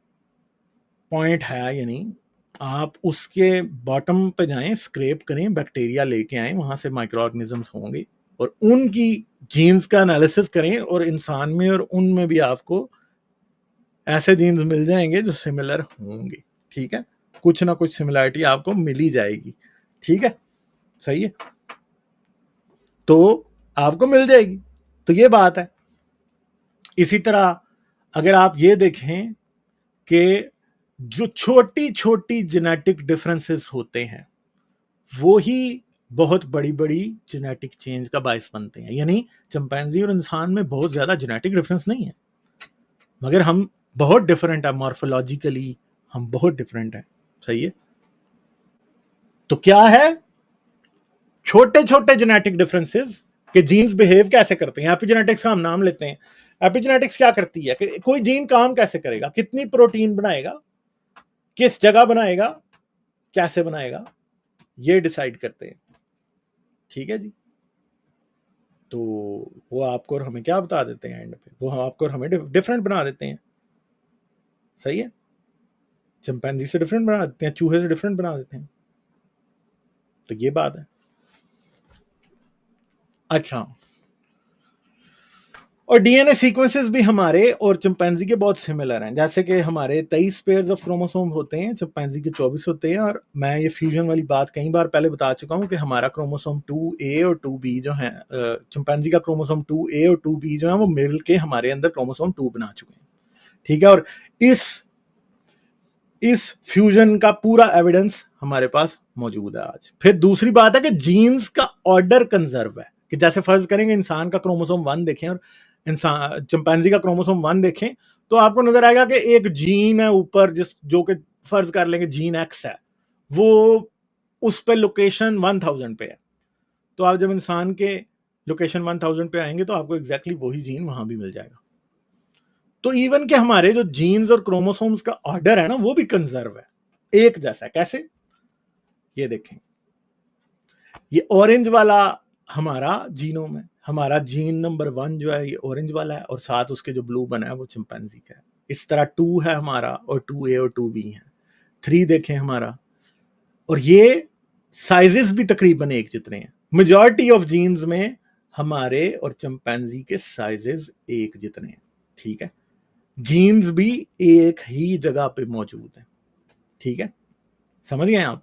पॉइंट है, यानी आप उसके बॉटम पे जाएं, स्क्रैप करें, बैक्टीरिया लेके आए, वहां से माइक्रो ऑर्गेनिजम्स होंगे और उनकी जीन्स का एनालिसिस करें, और इंसान में और उनमें भी आपको ऐसे जीन्स मिल जाएंगे जो सिमिलर होंगे। ठीक है, कुछ ना कुछ सिमिलैरिटी आपको मिल ही जाएगी, ठीक है, सही है, तो आपको मिल जाएगी, तो ये बात है। इसी तरह अगर आप ये देखें कि जो छोटी छोटी जेनेटिक डिफरेंसेस होते हैं वो ही बहुत बड़ी बड़ी जेनेटिक चेंज का बायस बनते हैं। यानी चिंपैंजी और इंसान में बहुत ज्यादा जेनेटिक डिफरेंस नहीं है, मगर हम बहुत डिफरेंट है मॉर्फोलॉजिकली, हम बहुत डिफरेंट है, सही है। तो क्या है, छोटे छोटे जेनेटिक डिफरेंसेस के जीन्स बिहेव कैसे करते हैं। एपिजेनेटिक्स का हम नाम लेते हैं। एपिजेनेटिक्स क्या करती है कि कोई जीन काम कैसे करेगा, कितनी प्रोटीन बनाएगा, किस जगह बनाएगा, कैसे बनाएगा, ये डिसाइड करते हैं, ठीक है जी। तो वो आपको और हमें क्या बता देते हैं एंड पे, वो आपको और हमें डिफरेंट बना देते हैं, सही है। चिंपैंजी से डिफरेंट बना देते हैं, चूहे से डिफरेंट बना देते हैं, तो ये बात है। अच्छा, और डीएनए सीक्वेंसेस भी हमारे और चिंपैंजी के बहुत सिमिलर हैं। जैसे कि हमारे 23 पेयर्स ऑफ क्रोमोसोम होते हैं, चिंपैंजी के 24 होते हैं। और मैं ये फ्यूजन वाली बात कई बार पहले बता चुका हूं कि हमारा क्रोमोसोम 2A और 2B जो है, चिंपैंजी का क्रोमोसोम 2A और 2B जो है वो मिल के हमारे अंदर क्रोमोसोम 2 बना चुके हैं, ठीक है। और इस फ्यूजन का पूरा एविडेंस हमारे पास मौजूद है आज। फिर दूसरी बात है कि जीन्स का ऑर्डर कंजर्व है, कि जैसे फर्ज करेंगे इंसान का क्रोमोसोम 1 देखें और इंसान चिंपैंजी का क्रोमोसोम 1 देखें, तो आपको नजर आएगा कि एक जीन है ऊपर, जो कि फर्ज कर लेंगे जीन एक्स है, वो उस पे लोकेशन 1000 पे है। तो आप जब इंसान के लोकेशन 1000 पे आएंगे तो आपको एग्जैक्टली वही जीन वहां भी मिल जाएगा। तो इवन के हमारे जो जीन्स और क्रोमोसोम्स का ऑर्डर है ना, वो भी कंजर्व है, एक जैसा। कैसे, ये देखें, ये ऑरेंज वाला हमारा जीनोम है, हमारा जीन नंबर 1 जो है ये ऑरेंज वाला है, और साथ उसके जो ब्लू बना है वो चिंपैंजी का है। इस तरह 2 है हमारा, और 2A और 2B है। 3 देखें हमारा, और ये साइजेस भी तकरीबन एक जितने हैं। मेजॉरिटी ऑफ जीन्स में हमारे और चिंपैंजी के साइजेस एक जितने हैं, ठीक है। जीन्स भी एक ही जगह पे मौजूद है, ठीक है, समझ गए आप।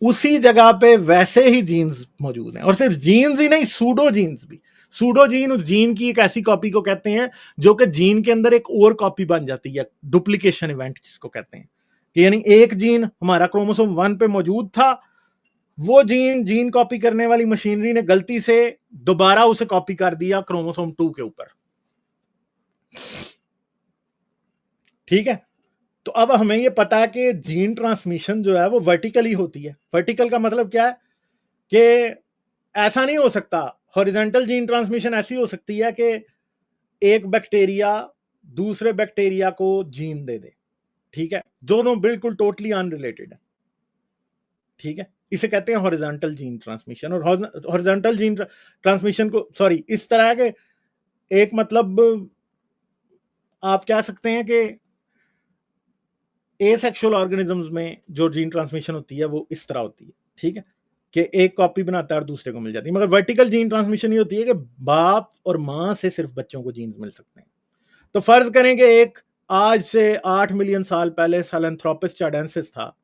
उसी जगह पे वैसे ही जीन्स मौजूद हैं, और सिर्फ जीन्स ही नहीं, सूडो जीन्स भी। सूडो जीन उस जीन की एक ऐसी कॉपी को कहते हैं जो कि जीन के अंदर एक और कॉपी बन जाती है, डुप्लीकेशन इवेंट जिसको कहते हैं। कि यानी एक जीन हमारा क्रोमोसोम 1 पे मौजूद था, वो जीन कॉपी करने वाली मशीनरी ने गलती से दोबारा उसे कॉपी कर दिया क्रोमोसोम 2 के ऊपर, ठीक है। तो अब हमें ये पता है कि जीन ट्रांसमिशन जो है वो वर्टिकली होती है। वर्टिकल का मतलब क्या है कि ऐसा नहीं हो सकता। हॉरिजॉन्टल जीन ट्रांसमिशन ऐसी हो सकती है कि एक बैक्टीरिया दूसरे बैक्टीरिया को जीन दे दे, ठीक है, दोनों बिल्कुल टोटली अनरिलेटेड है, ठीक है। इसे कहते हैं हॉरिजॉन्टल जीन ट्रांसमिशन। और हॉरिजॉन्टल जीन ट्रांसमिशन को, सॉरी, इस तरह के एक मतलब आप कह सकते हैं कि एसेक्सुअल ऑर्गेनिजम्स में जो जीन ट्रांसमिशन होती है वो इस तरह होती है, ठीक है, कि एक कॉपी बनाता है और दूसरे को मिल जाती है। मगर वर्टिकल जीन ट्रांसमिशन ये होती है कि बाप और मां से सिर्फ बच्चों को जीन्स मिल सकते हैं। तो फर्ज करें कि एक आज से 8 मिलियन साल पहले सैलेंथ्रोपस चाडेंसिस था,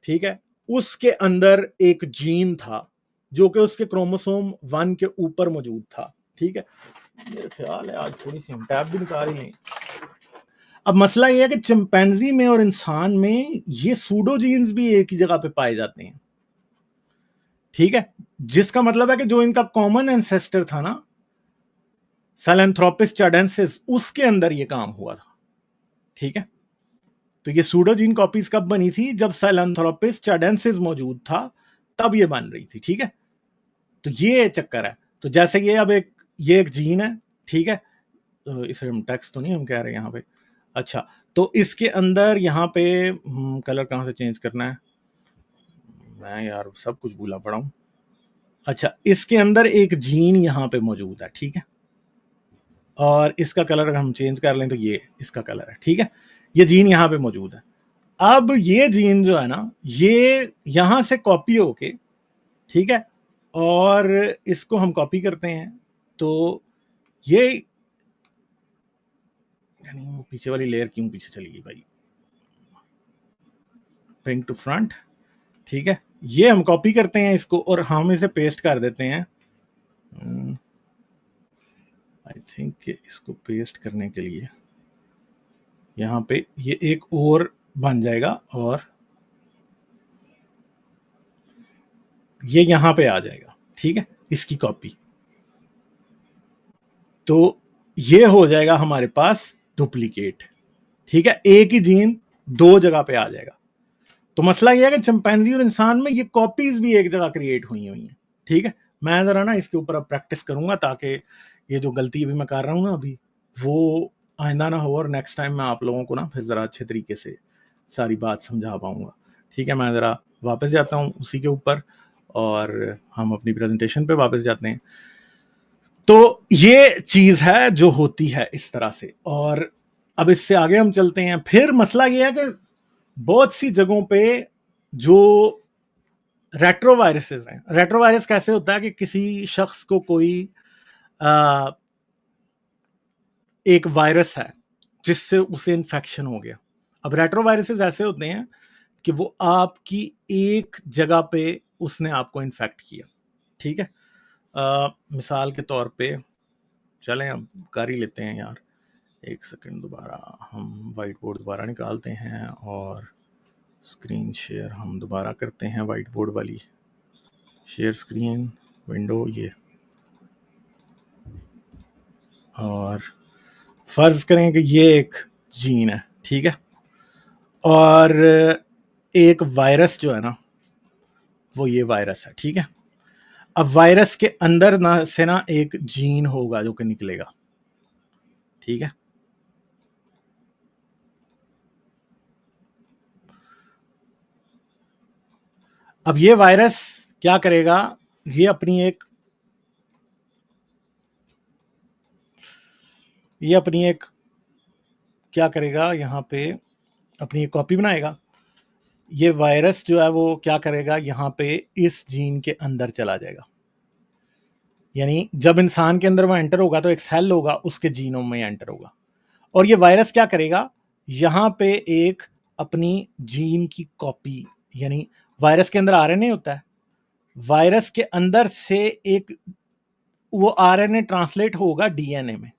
ठीक है, उसके अंदर एक जीन था जो कि उसके क्रोमोसोम 1 के ऊपर मौजूद था, ठीक है। मेरा ख्याल है आज थोड़ी सी हम टैब भी निकाल ही लें। अब मसला यह है कि चिंपैंजी में और इंसान में ये सूडो जीन्स भी एक ही जगह पे पाए जाते हैं, ठीक है। जिसका मतलब है कि जो इनका कॉमन एंसेस्टर था ना, सैलेंथ्रोपिस चाडेंसिस, उसके अंदर ये काम हुआ था, ठीक है। तो ये सूडो जीन कॉपीज कब बनी थी, जब सैलेंथ्रोपिस चाडेंसिस मौजूद था, तब ये बन रही थी, ठीक है। तो ये चक्कर है। तो जैसे ये अब ये एक जीन है, ठीक है, तो इसे हम टेक्स्ट तो नहीं हम कह रहे यहाँ पे। अच्छा, तो इसके अंदर यहाँ पे कलर कहाँ से चेंज करना है, मैं यार सब कुछ भूला पड़ा हूं। अच्छा, इसके अंदर एक जीन यहाँ पे मौजूद है, ठीक है, और इसका कलर अगर हम चेंज कर लें तो ये इसका कलर है, ठीक है। ये जीन यहाँ पे मौजूद है। अब ये जीन जो है ना, ये यहां से कॉपी होके, ठीक है, और इसको हम कॉपी करते हैं, तो ये यानी वो पीछे वाली लेयर क्यों पीछे चली गई भाई, ब्रिंग टू फ्रंट, ठीक है। ये हम कॉपी करते हैं इसको और हम इसे पेस्ट कर देते हैं। आई थिंक इसको पेस्ट करने के लिए यहाँ पे ये एक और बन जाएगा और ये यहां पे आ जाएगा, ठीक है, इसकी कॉपी। तो ये हो जाएगा हमारे पास डुप्लीकेट, ठीक है, एक ही जीन दो जगह पे आ जाएगा। तो मसला ये है कि चिंपैंजी और इंसान में ये कॉपीज भी एक जगह क्रिएट हुई हैं, ठीक है। मैं जरा ना इसके ऊपर अब प्रैक्टिस करूंगा ताकि ये जो गलती अभी मैं कर रहा हूं ना अभी वो आइंदा ना हो और नेक्स्ट टाइम मैं आप लोगों को ना फिर जरा अच्छे तरीके से सारी बात समझा पाऊंगा, ठीक है। मैं जरा वापस जाता हूं उसी के ऊपर और हम अपनी प्रेजेंटेशन पे वापस जाते हैं। तो ये चीज है जो होती है इस तरह से। और अब इससे आगे हम चलते हैं। फिर मसला ये है कि बहुत सी जगहों पे जो रेट्रोवायरसेस हैं, रेट्रोवायरस कैसे होता है कि किसी शख्स को कोई एक वायरस है जिससे उसे इन्फेक्शन हो गया। अब रेट्रोवायरसेस ऐसे होते हैं कि वो आपकी एक जगह पे उसने आपको इन्फेक्ट किया, ठीक है। मिसाल के तौर पे चलें अब कर ही लेते हैं यार, एक सेकंड, दोबारा हम वाइट बोर्ड दोबारा निकालते हैं और स्क्रीन शेयर हम दोबारा करते हैं, वाइट बोर्ड वाली शेयर स्क्रीन विंडो ये। और फर्ज करें कि ये एक जीन है, ठीक है, और एक वायरस जो है ना वो ये वायरस है, ठीक है। अब वायरस के अंदर ना से ना एक जीन होगा जो कि निकलेगा, ठीक है। अब ये वायरस क्या करेगा, ये अपनी एक क्या करेगा, यहां पे अपनी एक कॉपी बनाएगा। ये वायरस जो है वो क्या करेगा, यहां पे इस जीन के अंदर चला जाएगा। यानी जब इंसान के अंदर वो एंटर होगा तो एक सेल होगा उसके जीनोम में एंटर होगा और ये वायरस क्या करेगा, यहां पे एक अपनी जीन की कॉपी, यानी वायरस के अंदर आरएनए होता है, वायरस के अंदर से एक वो आरएनए ट्रांसलेट होगा डीएनए में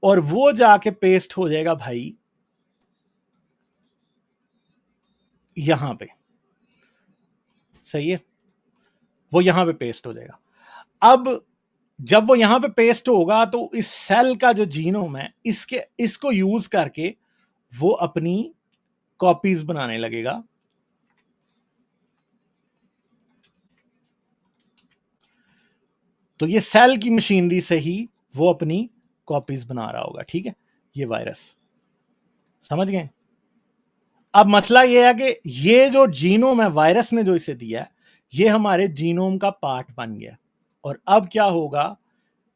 और वो जाके पेस्ट हो जाएगा भाई यहां पे, सही है, वो यहां पे पेस्ट हो जाएगा। अब जब वो यहां पे पेस्ट होगा तो इस सेल का जो जीनोम है इसको यूज करके वो अपनी कॉपीज बनाने लगेगा। तो ये सेल की मशीनरी से ही वो अपनी कॉपीज बना रहा होगा, ठीक है, ये वायरस, समझ गए। अब मसला ये है कि ये जो जीनोम है वायरस ने जो इसे दिया है ये हमारे जीनोम का पार्ट बन गया और अब क्या होगा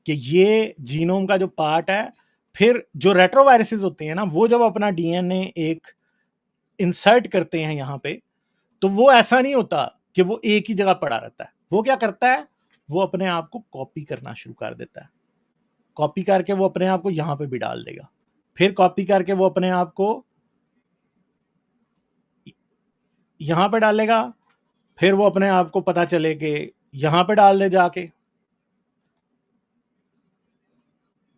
कि ये जीनोम का जो पार्ट है, फिर जो रेट्रोवायरसेस होते हैं ना वो जब अपना डीएनए एक इंसर्ट करते हैं यहां पे, तो वो ऐसा नहीं होता कि वो एक ही जगह पड़ा रहता है। वो क्या करता है, वो अपने आप को कॉपी करना शुरू कर देता है। कॉपी करके वो अपने आप को यहां पे भी डाल देगा, फिर कॉपी करके वो अपने आप को यहां पे डालेगा, फिर वो अपने आप को पता चले कि यहां पे डाल दे जाके।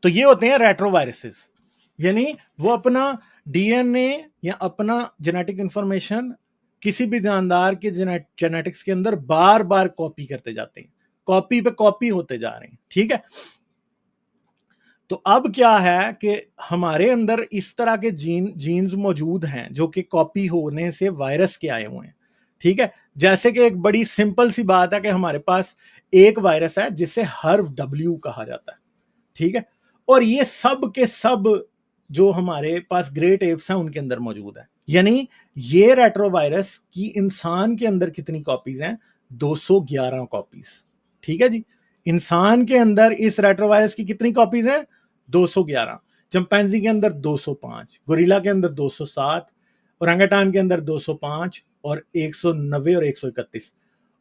तो ये होते हैं रेट्रोवायरसेस, यानी वो अपना डीएनए या अपना जेनेटिक इंफॉर्मेशन किसी भी जानदार के जेनेटिक्स के अंदर बार बार कॉपी करते जाते हैं, कॉपी पे कॉपी होते जा रहे हैं, ठीक है। तो अब क्या है कि हमारे अंदर इस तरह के जीन्स मौजूद हैं जो कि कॉपी होने से वायरस के आए हुए हैं, ठीक है। जैसे कि एक बड़ी सिंपल सी बात है कि हमारे पास एक वायरस है जिसे हर्व डब्ल्यू कहा जाता है, ठीक है, और ये सब के सब जो हमारे पास ग्रेट एप्स हैं उनके अंदर मौजूद है। यानी ये रेट्रोवायरस की इंसान के अंदर कितनी कॉपीज हैं, 211 कॉपीज, ठीक है जी। इंसान के अंदर इस रेट्रोवायरस की कितनी कॉपीज हैं, 211। चिंपैंजी के अंदर 205, गोरिल्ला के अंदर 207, ओरंगेटान के अंदर 205 और 190 और 131।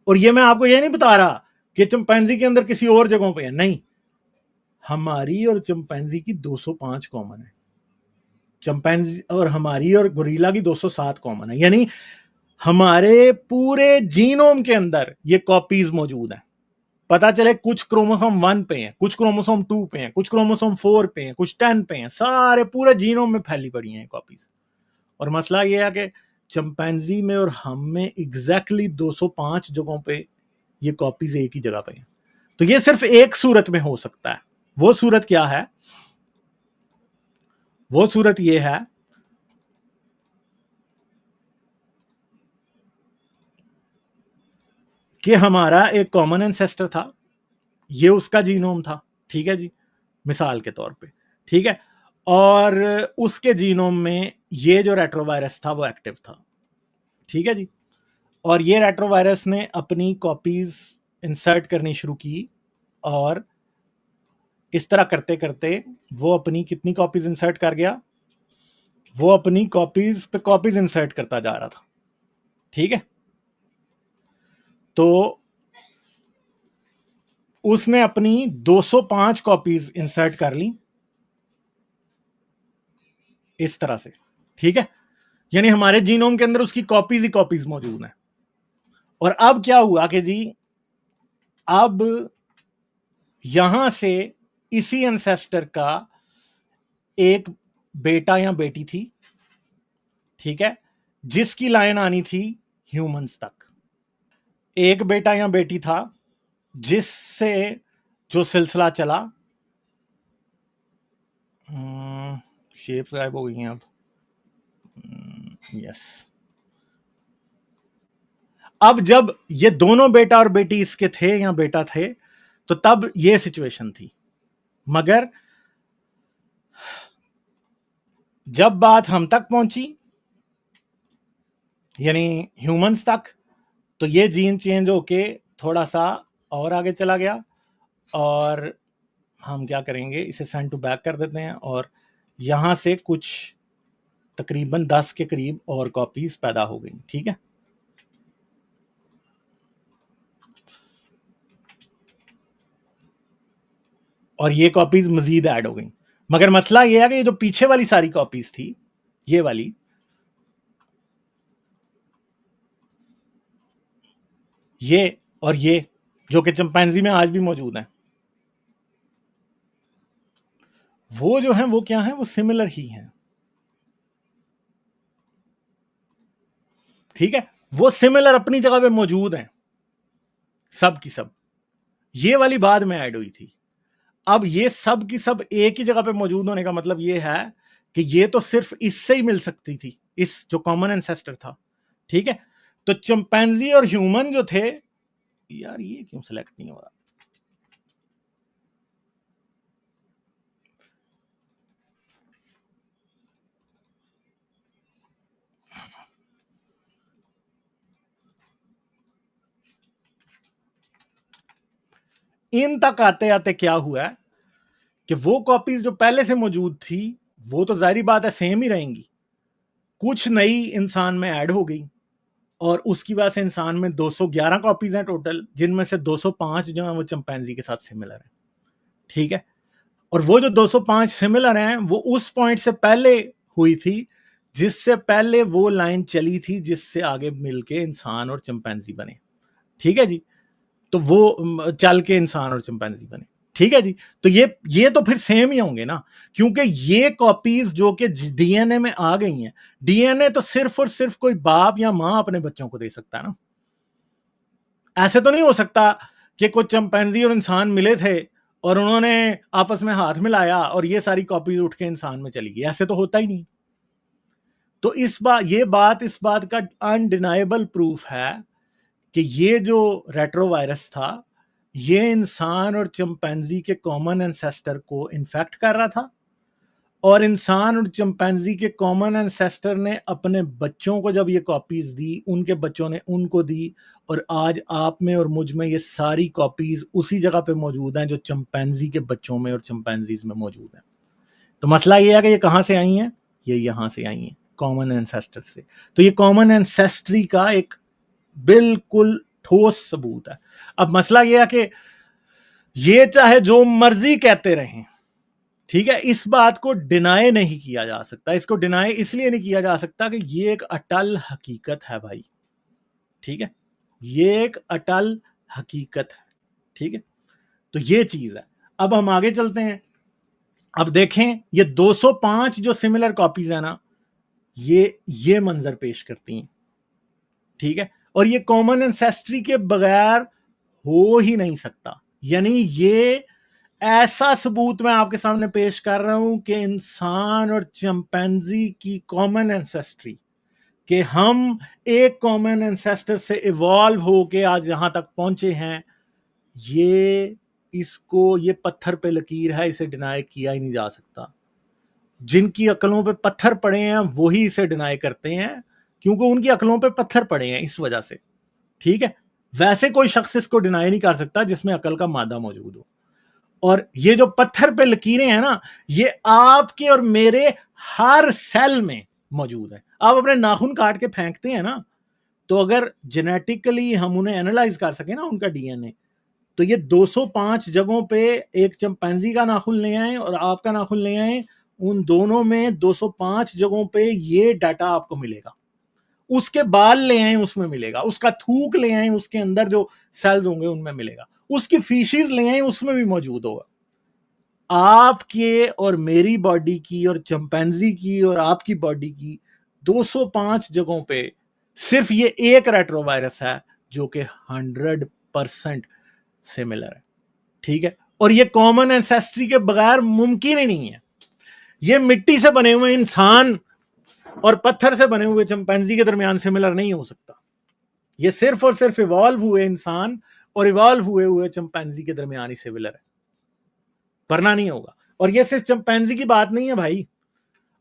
और ये मैं आपको ये नहीं बता रहा कि चिंपैंजी के अंदर किसी और जगहों पे है, नहीं, हमारी और चिंपैंजी की 205 कॉमन है, चिंपैंजी और हमारी और गोरिल्ला की 207 कॉमन है। यानी हमारे पूरे जीनोम के अंदर ये कॉपीज मौजूद हैं। पता चले कुछ क्रोमोसोम 1 पे हैं, कुछ क्रोमोसोम 2 पे हैं, कुछ क्रोमोसोम 4 पे हैं, कुछ 10 पे हैं, सारे पूरे जीनोम में फैली पड़ी हैं कॉपीज। और मसला ये है कि चिंपैंजी में और हम में एग्जैक्टली 205 जगहों पे ये कॉपीज एक ही जगह पे हैं। तो ये सिर्फ एक सूरत में हो सकता है। वो सूरत क्या है? वो सूरत ये है कि हमारा एक कॉमन एंसेस्टर था, ये उसका जीनोम था, ठीक है जी, मिसाल के तौर पे, ठीक है, और उसके जीनोम में ये जो रेट्रोवायरस था वो एक्टिव था, ठीक है जी, और ये रेट्रोवायरस ने अपनी कॉपीज इंसर्ट करनी शुरू की, और इस तरह करते करते वो अपनी कितनी कॉपीज इंसर्ट कर गया? वो अपनी कॉपीज पे कॉपीज इंसर्ट करता जा रहा था, ठीक है। तो उसने अपनी 205 कॉपीज इंसर्ट कर ली इस तरह से, ठीक है, यानी हमारे जीनोम के अंदर उसकी कॉपीज ही कॉपीज मौजूद हैं। और अब क्या हुआ कि जी, अब यहां से इसी एंसेस्टर का एक बेटा या बेटी थी, ठीक है, जिसकी लाइन आनी थी ह्यूमंस तक। एक बेटा या बेटी था जिससे जो सिलसिला चला, शेप्स गायब हो गई हैं अब, यस। अब जब ये दोनों बेटा और बेटी इसके थे या बेटा थे, तो तब ये सिचुएशन थी। मगर जब बात हम तक पहुंची, यानी ह्यूमंस तक, तो ये जीन चेंज होके थोड़ा सा और आगे चला गया, और हम क्या करेंगे, इसे सेंड टू बैक कर देते हैं, और यहां से कुछ तकरीबन 10 के करीब और कॉपीज पैदा हो गई, ठीक है। और ये कॉपीज मजीद ऐड हो गई। मगर मसला ये है कि ये जो पीछे वाली सारी कॉपीज थी, ये वाली, ये और ये, जो कि चिंपैंजी में आज भी मौजूद हैं, वो जो है वो क्या है, वो सिमिलर ही हैं, ठीक है। वो सिमिलर अपनी जगह पे मौजूद हैं, सब की सब। ये वाली बाद में ऐड हुई थी। अब ये सब की सब एक ही जगह पे मौजूद होने का मतलब ये है कि ये तो सिर्फ इससे ही मिल सकती थी, इस जो कॉमन एंसेस्टर था, ठीक है। तो चिंपैंजी और ह्यूमन जो थे, यार ये क्यों सिलेक्ट नहीं हो रहा? इन तक आते आते क्या हुआ कि वो कॉपीज जो पहले से मौजूद थी, वो तो जाहिर बात है सेम ही रहेंगी, कुछ नई इंसान में ऐड हो गई, और उसकी वजह से इंसान में 211 कॉपीज हैं टोटल, जिनमें से 205 जो है वो चिंपैंजी के साथ सिमिलर है, ठीक है। और वो जो 205 सिमिलर हैं वो उस पॉइंट से पहले हुई थी जिससे पहले वो लाइन चली थी, जिससे आगे मिलके इंसान और चिंपैंजी बने, ठीक है जी। तो वो चल के इंसान और चिंपैंजी बने, ठीक है जी। तो ये तो फिर सेम ही होंगे ना, क्योंकि ये कॉपीज जो कि डीएनए में आ गई हैं, डीएनए तो सिर्फ और सिर्फ कोई बाप या मां अपने बच्चों को दे सकता है ना। ऐसे तो नहीं हो सकता कि कुछ चिंपैंजी और इंसान मिले थे और उन्होंने आपस में हाथ मिलाया और ये सारी कॉपीज उठ के इंसान में चली गई, ऐसे तो होता ही नहीं। तो इस बात का अनडिनाइबल प्रूफ है कि ये जो रेट्रोवायरस था, ये इंसान और चिंपैंजी के कॉमन एंसेस्टर को इन्फेक्ट कर रहा था, और इंसान और चिंपैंजी के कॉमन एंसेस्टर ने अपने बच्चों को जब ये कॉपीज दी, उनके बच्चों ने उनको दी, और आज आप में और मुझ में ये सारी कॉपीज उसी जगह पे मौजूद हैं जो चिंपैंजी के बच्चों में और चिंपैंजीज में मौजूद हैं। तो मसला ये है कि ये कहाँ से आई हैं? ये यहाँ से आई हैं, कॉमन एंसेस्टर से। तो ये कॉमन एंसेस्ट्री का एक बिल्कुल ठोस सबूत है। अब मसला यह है कि ये चाहे जो मर्जी कहते रहें, ठीक है, इस बात को डिनाई नहीं किया जा सकता। इसको डिनाई इसलिए नहीं किया जा सकता कि ये एक अटल हकीकत है भाई। ठीक है, ये एक अटल हकीकत है। ठीक है, तो ये चीज है। अब हम आगे चलते हैं। अब देखें ये 205 जो सिमिलर कॉपीज है ना, ये मंजर पेश करती हैं। ठीक है, और ये कॉमन एंसेस्ट्री के बगैर हो ही नहीं सकता। यानी ये ऐसा सबूत मैं आपके सामने पेश कर रहा हूं कि इंसान और चिंपैंजी की कॉमन एंसेस्ट्री, कि हम एक कॉमन एंसेस्टर से इवॉल्व होके आज यहां तक पहुंचे हैं, ये पत्थर पे लकीर है, इसे डिनाई किया ही नहीं जा सकता। जिनकी अकलों पे पत्थर पड़े हैं वही इसे डिनाई करते हैं, क्योंकि उनकी अकलों पे पत्थर पड़े हैं इस वजह से। ठीक है, वैसे कोई शख्स इसको डिनाई नहीं कर सकता जिसमें अकल का मादा मौजूद हो। और ये जो पत्थर पे लकीरें हैं ना, ये आपके और मेरे हर सेल में मौजूद है। आप अपने नाखून काट के फेंकते हैं ना, तो अगर जेनेटिकली हम उन्हें एनालाइज कर सके ना, उनका डीएनए, तो ये 205 जगहों पे एक चिंपैंजी का नाखून ले आए और आपका नाखून ले आए, उन दोनों में 205 जगहों पे ये डाटा आपको मिलेगा। उसके बाल ले आए उसमें मिलेगा, उसका थूक ले आए उसके अंदर जो सेल्स होंगे उनमें मिलेगा, उसकी फीशिस ले आए उसमें भी मौजूद होगा। आपके और मेरी बॉडी की और चिंपैंजी की और आपकी बॉडी की 205 जगहों पे सिर्फ ये एक रेट्रोवायरस है जो कि 100% सिमिलर है। ठीक है, और ये कॉमन एंसेस्ट्री के बगैर मुमकिन ही नहीं है। ये मिट्टी से बने हुए इंसान और पत्थर से बने हुए चिंपैंजी के दरमियान सिमिलर नहीं हो सकता। ये सिर्फ और सिर्फ इवॉल्व हुए इंसान और इवॉल्व हुए चिंपैंजी के दरमियान ही सिमिलर है, वरना नहीं होगा। और ये सिर्फ चिंपैंजी की बात नहीं है भाई,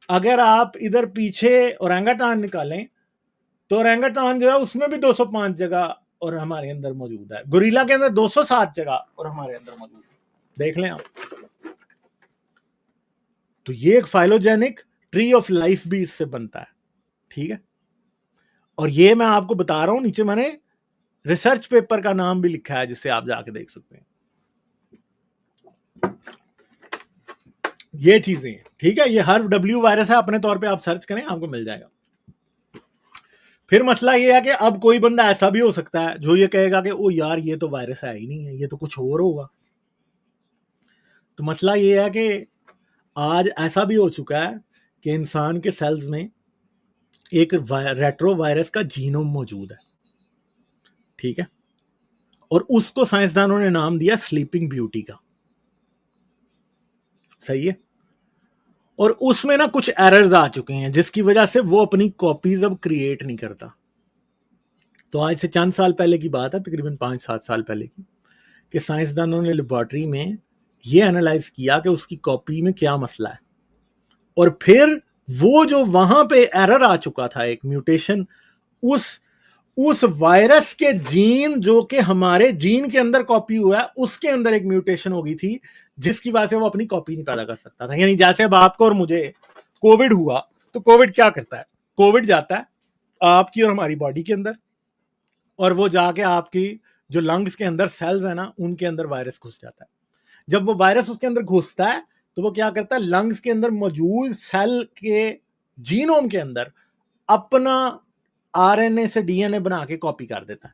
अगर आप इधर पीछे ओरंगुटान निकालें तो ओरंगुटान जो है उसमें भी 205 जगह और हमारे अंदर मौजूद है। गोरिल्ला के अंदर 207 जगह और हमारे अंदर मौजूद है, देख लें आप। तो ये एक फाइलोजेनिक ट्री ऑफ लाइफ भी इससे बनता है। ठीक है, और ये मैं आपको बता रहा हूं, नीचे मैंने रिसर्च पेपर का नाम भी लिखा है जिससे आप जाके देख सकते हैं ये चीजें। ठीक है, ये हर डब्ल्यू वायरस है, अपने तौर पे आप सर्च करें आपको मिल जाएगा। फिर मसला ये है कि अब कोई बंदा ऐसा भी हो सकता है जो ये कहेगा कि ओ यार ये तो वायरस है ही नहीं है, ये तो कुछ और होगा। तो मसला ये है कि आज ऐसा भी हो चुका है कि इंसान के सेल्स में एक रेट्रो वायरस का जीनोम मौजूद है। ठीक है, और उसको साइंसदानों ने नाम दिया स्लीपिंग ब्यूटी का। सही है, और उसमें ना कुछ एरर्स आ चुके हैं जिसकी वजह से वो अपनी कॉपीज अब क्रिएट नहीं करता। तो आज से चंद साल पहले की बात है, तकरीबन 5-7 साल पहले की, कि साइंसदानों ने लेबोरेटरी में ये एनालाइज किया कि उसकी कॉपी में क्या मसला है। और फिर वो जो वहां पे एरर आ चुका था, एक म्यूटेशन, उस वायरस के जीन जो कि हमारे जीन के अंदर कॉपी हुआ है, उसके अंदर एक म्यूटेशन हो गई थी जिसकी वजह से वो अपनी कॉपी नहीं पैदा कर सकता था। यानी जैसे अब आपको और मुझे कोविड हुआ, तो कोविड क्या करता है, कोविड जाता है आपकी और हमारी बॉडी के अंदर, और वो जाके आपकी जो लंग्स के अंदर सेल्स है ना, उनके अंदर वायरस घुस जाता है। जब वो वायरस उसके अंदर घुसता है तो वो क्या करता है, लंग्स के अंदर मौजूद सेल के जीनोम के अंदर अपना आरएनए से डीएनए बना के कॉपी कर देता है।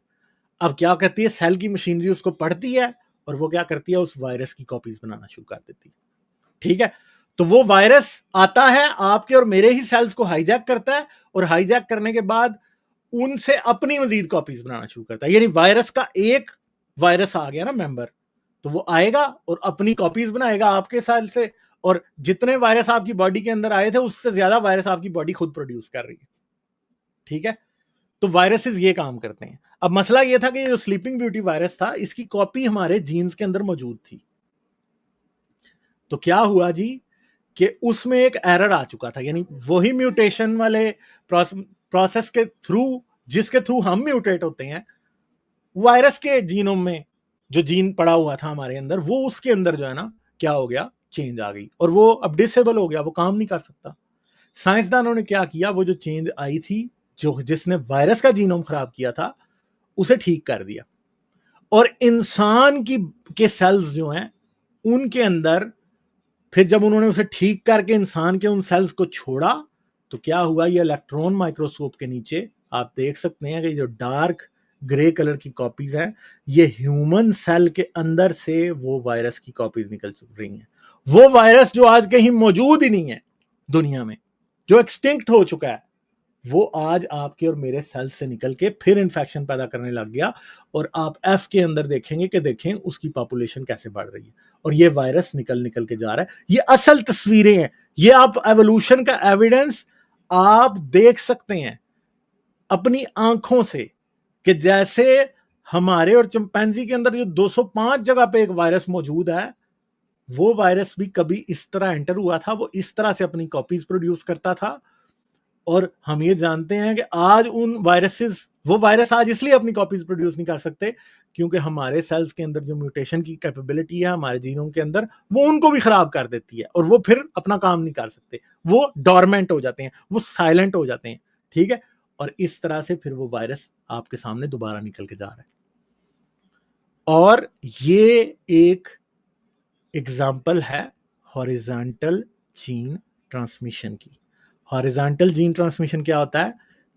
अब क्या करती है, सेल की मशीनरी उसको पढ़ती है और वो क्या करती है, उस वायरस की कॉपीज बनाना शुरू कर देती है। ठीक है, तो वो वायरस आता है आपके और मेरे ही सेल्स को हाईजैक करता है, और हाईजैक करने के बाद उनसे अपनी मजीद कॉपीज बनाना शुरू करता है। यानी वायरस का एक वायरस आ गया ना मेंबर, तो वो आएगा और अपनी कॉपीज बनाएगा आपके सेल से, और जितने वायरस आपकी बॉडी के अंदर आए थे उससे ज्यादा वायरस आपकी बॉडी खुद प्रोड्यूस कर रही है। ठीक है, तो वायरसेस ये काम करते हैं। अब मसला ये था कि जो स्लीपिंग ब्यूटी वायरस था, इसकी कॉपी हमारे जीन्स के अंदर मौजूद थी। तो क्या हुआ जी कि उसमें एक एरर आ चुका था, यानी वही म्यूटेशन वाले प्रोसेस के थ्रू, जिसके थ्रू हम म्यूटेट होते हैं, वायरस के जीनोम में जो जीन पड़ा हुआ था हमारे अंदर, वो उसके अंदर जो है ना, क्या हो गया, चेंज आ गई, और वो अब डिसेबल हो गया, वो काम नहीं कर सकता। साइंसदानों ने क्या किया, वो जो चेंज आई थी, जो जिसने वायरस का जीनोम खराब किया था, उसे ठीक कर दिया। और इंसान की के सेल्स जो हैं उनके अंदर फिर जब उन्होंने उसे ठीक करके इंसान के उन सेल्स को छोड़ा, तो क्या हुआ, ये इलेक्ट्रॉन माइक्रोस्कोप के नीचे आप देख सकते हैं कि जो डार्क ग्रे कलर की कॉपीज हैं, ये ह्यूमन सेल के अंदर से वो वायरस की कॉपीज निकल रही हैं। वो वायरस जो आज कहीं मौजूद ही नहीं है दुनिया में, जो एक्सटिंक्ट हो चुका है, वो आज आपके और मेरे सेल से निकल के फिर इंफेक्शन पैदा करने लग गया। और आप एफ के अंदर देखेंगे कि देखें उसकी पॉपुलेशन कैसे बढ़ रही है, और ये वायरस निकल निकल के जा रहा है। ये असल तस्वीरें हैं, ये आप एवोल्यूशन का एविडेंस आप देख सकते हैं अपनी आंखों से, कि जैसे हमारे और चिंपैंजी के अंदर जो 205 जगह पे एक वायरस मौजूद है, वो वायरस भी कभी इस तरह एंटर हुआ था, वो इस तरह से अपनी कॉपीज प्रोड्यूस करता था। और हम ये जानते हैं कि आज उन वायरसेस, वो वायरस आज इसलिए अपनी कॉपीज प्रोड्यूस नहीं कर सकते क्योंकि हमारे सेल्स के अंदर जो म्यूटेशन की कैपेबिलिटी है हमारे जीनोम के अंदर, वो उनको भी खराब कर देती है और वो फिर अपना काम नहीं कर सकते, वो डोरमेंट हो जाते हैं, वो साइलेंट हो जाते हैं। ठीक है, और इस तरह से फिर वो वायरस आपके सामने दोबारा निकल के जा रहा है। और ये एक एग्जाम्पल है हॉरिजॉन्टल जीन ट्रांसमिशन की। हॉरिजॉन्टल जीन ट्रांसमिशन क्या होता है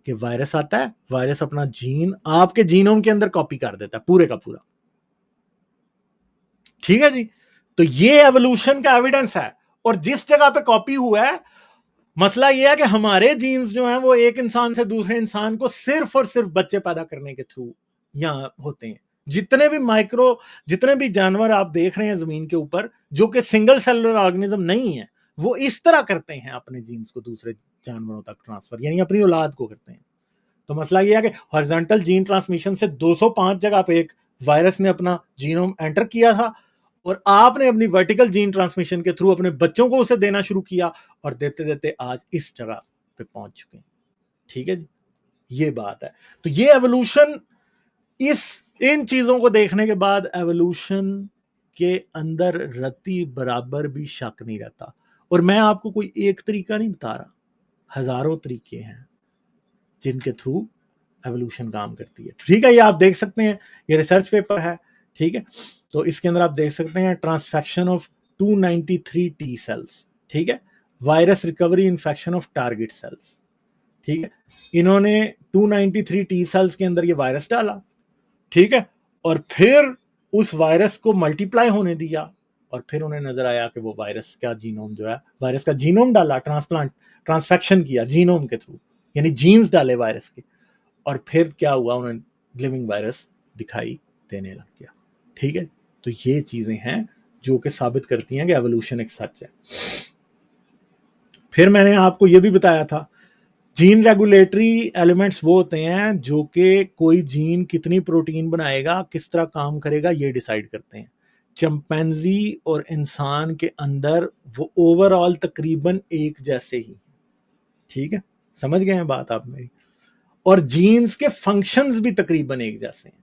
कि वायरस आता है, वायरस अपना जीन आपके जीनोम के अंदर कॉपी कर देता है पूरे का पूरा। ठीक है जी, तो ये एवोल्यूशन का एविडेंस है। और जिस जगह पे कॉपी हुआ है, मसला ये है कि हमारे जीन्स जो हैं वो एक इंसान से दूसरे इंसान को सिर्फ और सिर्फ बच्चे पैदा करने के थ्रू यहां होते हैं। जितने भी जानवर आप देख रहे हैं जमीन के ऊपर जो कि सिंगल सेलुलर ऑर्गेनिज्म नहीं है, वो इस तरह करते हैं अपने जीन्स को दूसरे जानवरों तक ट्रांसफर, यानी अपनी औलाद को करते हैं। तो मसला यह है कि हॉरिजॉन्टल जीन ट्रांसमिशन से 205 जगह पे एक वायरस ने अपना जीनोम एंटर किया था, और आपने अपनी वर्टिकल जीन ट्रांसमिशन के थ्रू अपने बच्चों को उसे देना शुरू किया, और देते देते आज इस जगह पे पहुंच चुके हैं। ठीक है जी, ये बात है। तो ये एवोल्यूशन, इन चीजों को देखने के बाद एवोल्यूशन के अंदर रत्ती बराबर भी शक नहीं रहता। और मैं आपको कोई एक तरीका नहीं बता रहा, हजारों तरीके हैं जिनके थ्रू एवोल्यूशन काम करती है। ठीक है, ये आप देख सकते हैं, ये रिसर्च पेपर है। ठीक है, तो इसके अंदर आप देख सकते हैं ट्रांसफेक्शन ऑफ 293 टी सेल्स। ठीक है, virus recovery infection of target cells. ठीक है, इन्होंने 293 टी सेल्स के अंदर ये वायरस डाला। ठीक है, और फिर उस वायरस को मल्टीप्लाई होने दिया, और फिर उन्हें नजर आया कि वो वायरस का जीनोम जो है, वायरस का जीनोम डाला, ट्रांसफेक्शन किया जीनोम के थ्रू, यानी जीन्स डाले वायरस के, और फिर क्या हुआ, उन्हें लिविंग वायरस दिखाई देने लग गया। ठीक है, तो ये चीजें हैं जो कि साबित करती हैं कि एवोल्यूशन एक सच है। फिर मैंने आपको यह भी बताया था, जीन रेगुलेटरी एलिमेंट्स वो होते हैं जो कि कोई जीन कितनी प्रोटीन बनाएगा, किस तरह काम करेगा, ये डिसाइड करते हैं। चिंपैंजी और इंसान के अंदर वो ओवरऑल तकरीबन एक जैसे ही। ठीक है, समझ गए हैं बात आप मेरी? और जीन्स के फंक्शंस भी तकरीबन एक जैसे हैं।